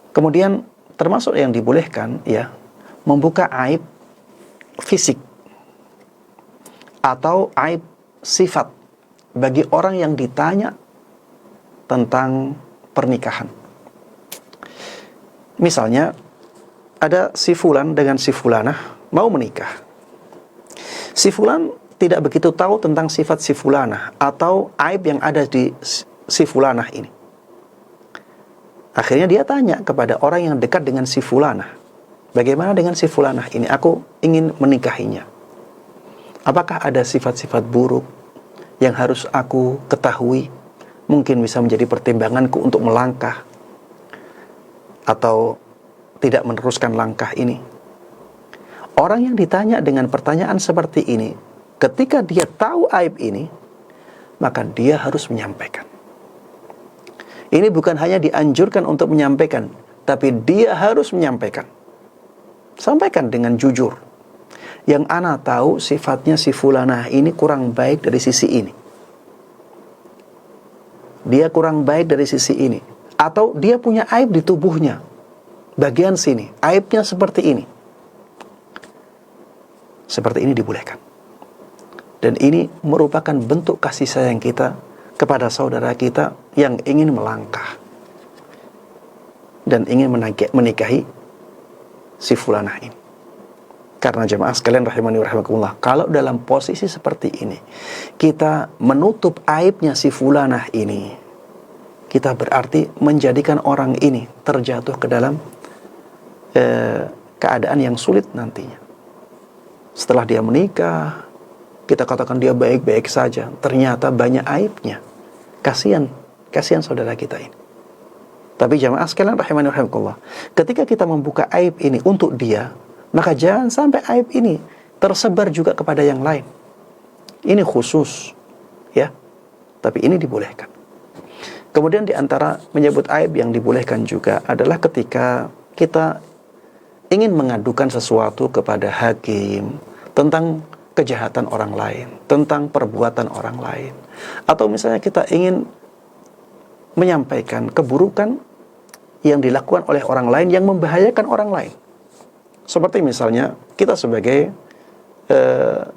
Kemudian termasuk yang dibolehkan ya, membuka aib fisik atau aib sifat bagi orang yang ditanya tentang pernikahan. Misalnya ada si fulan dengan si fulanah mau menikah. Si fulan tidak begitu tahu tentang sifat si fulanah atau aib yang ada di si fulanah ini. Akhirnya dia tanya kepada orang yang dekat dengan si fulanah, bagaimana dengan si fulanah ini? Aku ingin menikahinya. Apakah ada sifat-sifat buruk yang harus aku ketahui? Mungkin bisa menjadi pertimbanganku untuk melangkah atau tidak meneruskan langkah ini. Orang yang ditanya dengan pertanyaan seperti ini, ketika dia tahu aib ini, maka dia harus menyampaikan. Ini bukan hanya dianjurkan untuk menyampaikan, tapi dia harus menyampaikan. Sampaikan dengan jujur. Yang ana tahu sifatnya si fulanah ini kurang baik dari sisi ini. Dia kurang baik dari sisi ini. Atau dia punya aib di tubuhnya. Bagian sini. Aibnya seperti ini. Seperti ini dibolehkan. Dan ini merupakan bentuk kasih sayang kita kepada saudara kita yang ingin melangkah. Dan ingin menikahi si fulanah ini. Karena jemaah sekalian rahimani wa rahimakumullah, kalau dalam posisi seperti ini kita menutup aibnya si fulanah ini, kita berarti menjadikan orang ini terjatuh ke dalam keadaan yang sulit nantinya. Setelah dia menikah, kita katakan dia baik-baik saja, ternyata banyak aibnya. Kasihan saudara kita ini. Tapi jemaah sekalian rahimani wa rahimakumullah, ketika kita membuka aib ini untuk dia, maka jangan sampai aib ini tersebar juga kepada yang lain. Ini khusus, ya. Tapi ini dibolehkan. Kemudian di antara menyebut aib yang dibolehkan juga adalah ketika kita ingin mengadukan sesuatu kepada hakim tentang kejahatan orang lain, tentang perbuatan orang lain. Atau misalnya kita ingin menyampaikan keburukan yang dilakukan oleh orang lain yang membahayakan orang lain. Seperti misalnya kita sebagai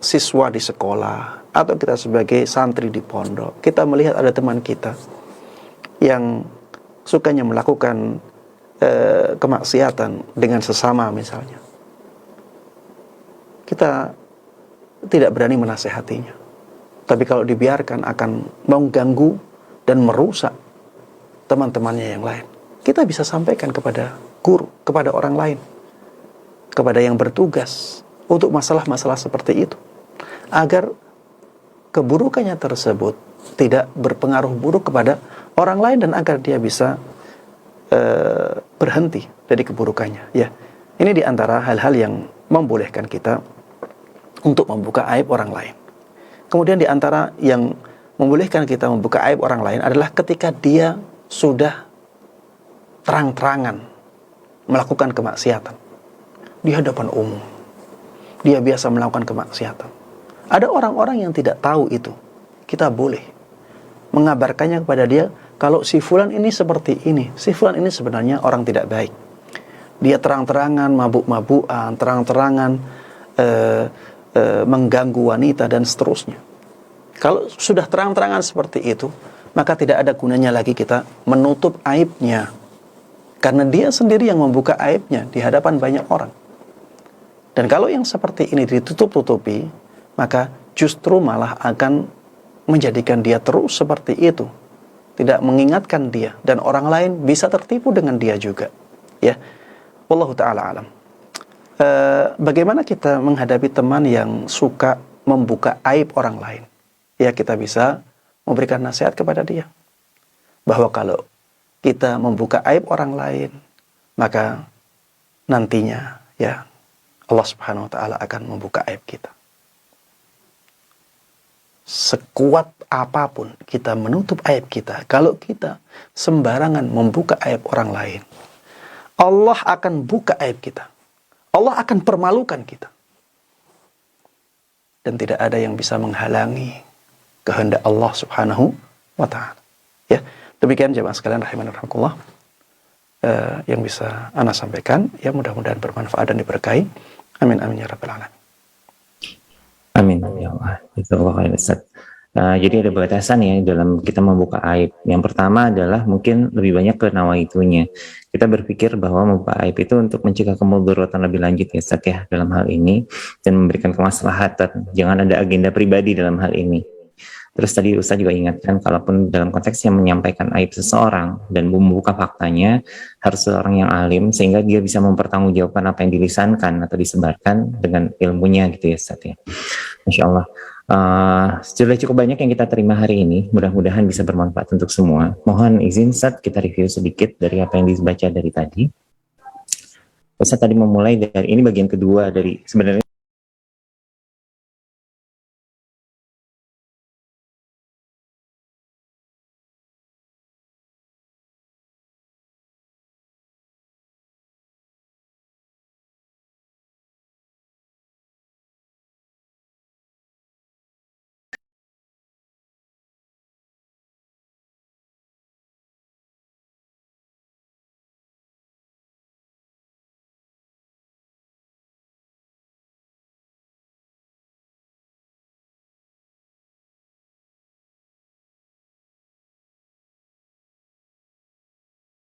siswa di sekolah atau kita sebagai santri di pondok, kita melihat ada teman kita yang sukanya melakukan kemaksiatan dengan sesama misalnya. Kita tidak berani menasehatinya. Tapi kalau dibiarkan akan mengganggu dan merusak teman-temannya yang lain. Kita bisa sampaikan kepada guru, kepada orang lain, kepada yang bertugas untuk masalah-masalah seperti itu, agar keburukannya tersebut tidak berpengaruh buruk kepada orang lain dan agar dia bisa berhenti dari keburukannya. Ya, ini diantara hal-hal yang membolehkan kita untuk membuka aib orang lain. Kemudian diantara yang membolehkan kita membuka aib orang lain adalah ketika dia sudah terang-terangan melakukan kemaksiatan di hadapan umum. Dia biasa melakukan kemaksiatan. Ada orang-orang yang tidak tahu itu. Kita boleh mengabarkannya kepada dia, kalau si fulan ini seperti ini, si fulan ini sebenarnya orang tidak baik. Dia terang-terangan mabuk-mabukan, terang-terangan mengganggu wanita dan seterusnya. Kalau sudah terang-terangan seperti itu, maka tidak ada gunanya lagi kita menutup aibnya. Karena dia sendiri yang membuka aibnya di hadapan banyak orang. Dan kalau yang seperti ini ditutup-tutupi, maka justru malah akan menjadikan dia terus seperti itu. Tidak mengingatkan dia. Dan orang lain bisa tertipu dengan dia juga. Ya, wallahu ta'ala alam. Bagaimana kita menghadapi teman yang suka membuka aib orang lain? Ya, kita bisa memberikan nasihat kepada dia. Bahwa kalau kita membuka aib orang lain, maka nantinya ya Allah Subhanahu wa taala akan membuka aib kita. Sekuat apapun kita menutup aib kita, kalau kita sembarangan membuka aib orang lain, Allah akan buka aib kita. Allah akan permalukan kita. Dan tidak ada yang bisa menghalangi kehendak Allah Subhanahu wa taala. Ya, demikian jemaah sekalian rahimani rahimakumullah yang bisa ana sampaikan, ya mudah-mudahan bermanfaat dan diberkahi. Amin amin ya rabbal alamin. Amin ya Allah. Jazakallahu khairan Ustaz. Jadi ada batasan ya dalam kita membuka aib. Yang pertama adalah mungkin lebih banyak ke nawaitunya. Kita berpikir bahwa membuka aib itu untuk mencegah kemudaratan lebih lanjut ya Ustaz ya dalam hal ini dan memberikan kemaslahatan. Jangan ada agenda pribadi dalam hal ini. Terus tadi Ustaz juga ingatkan kalaupun dalam konteks yang menyampaikan aib seseorang dan membuka faktanya harus seorang yang alim sehingga dia bisa mempertanggungjawabkan apa yang dilisankan atau disebarkan dengan ilmunya gitu ya Ustaz ya. Masya Allah. Sudah cukup banyak yang kita terima hari ini. Mudah-mudahan bisa bermanfaat untuk semua. Mohon izin Ustaz kita review sedikit dari apa yang dibaca dari tadi. Ustaz tadi memulai dari ini bagian kedua dari sebenarnya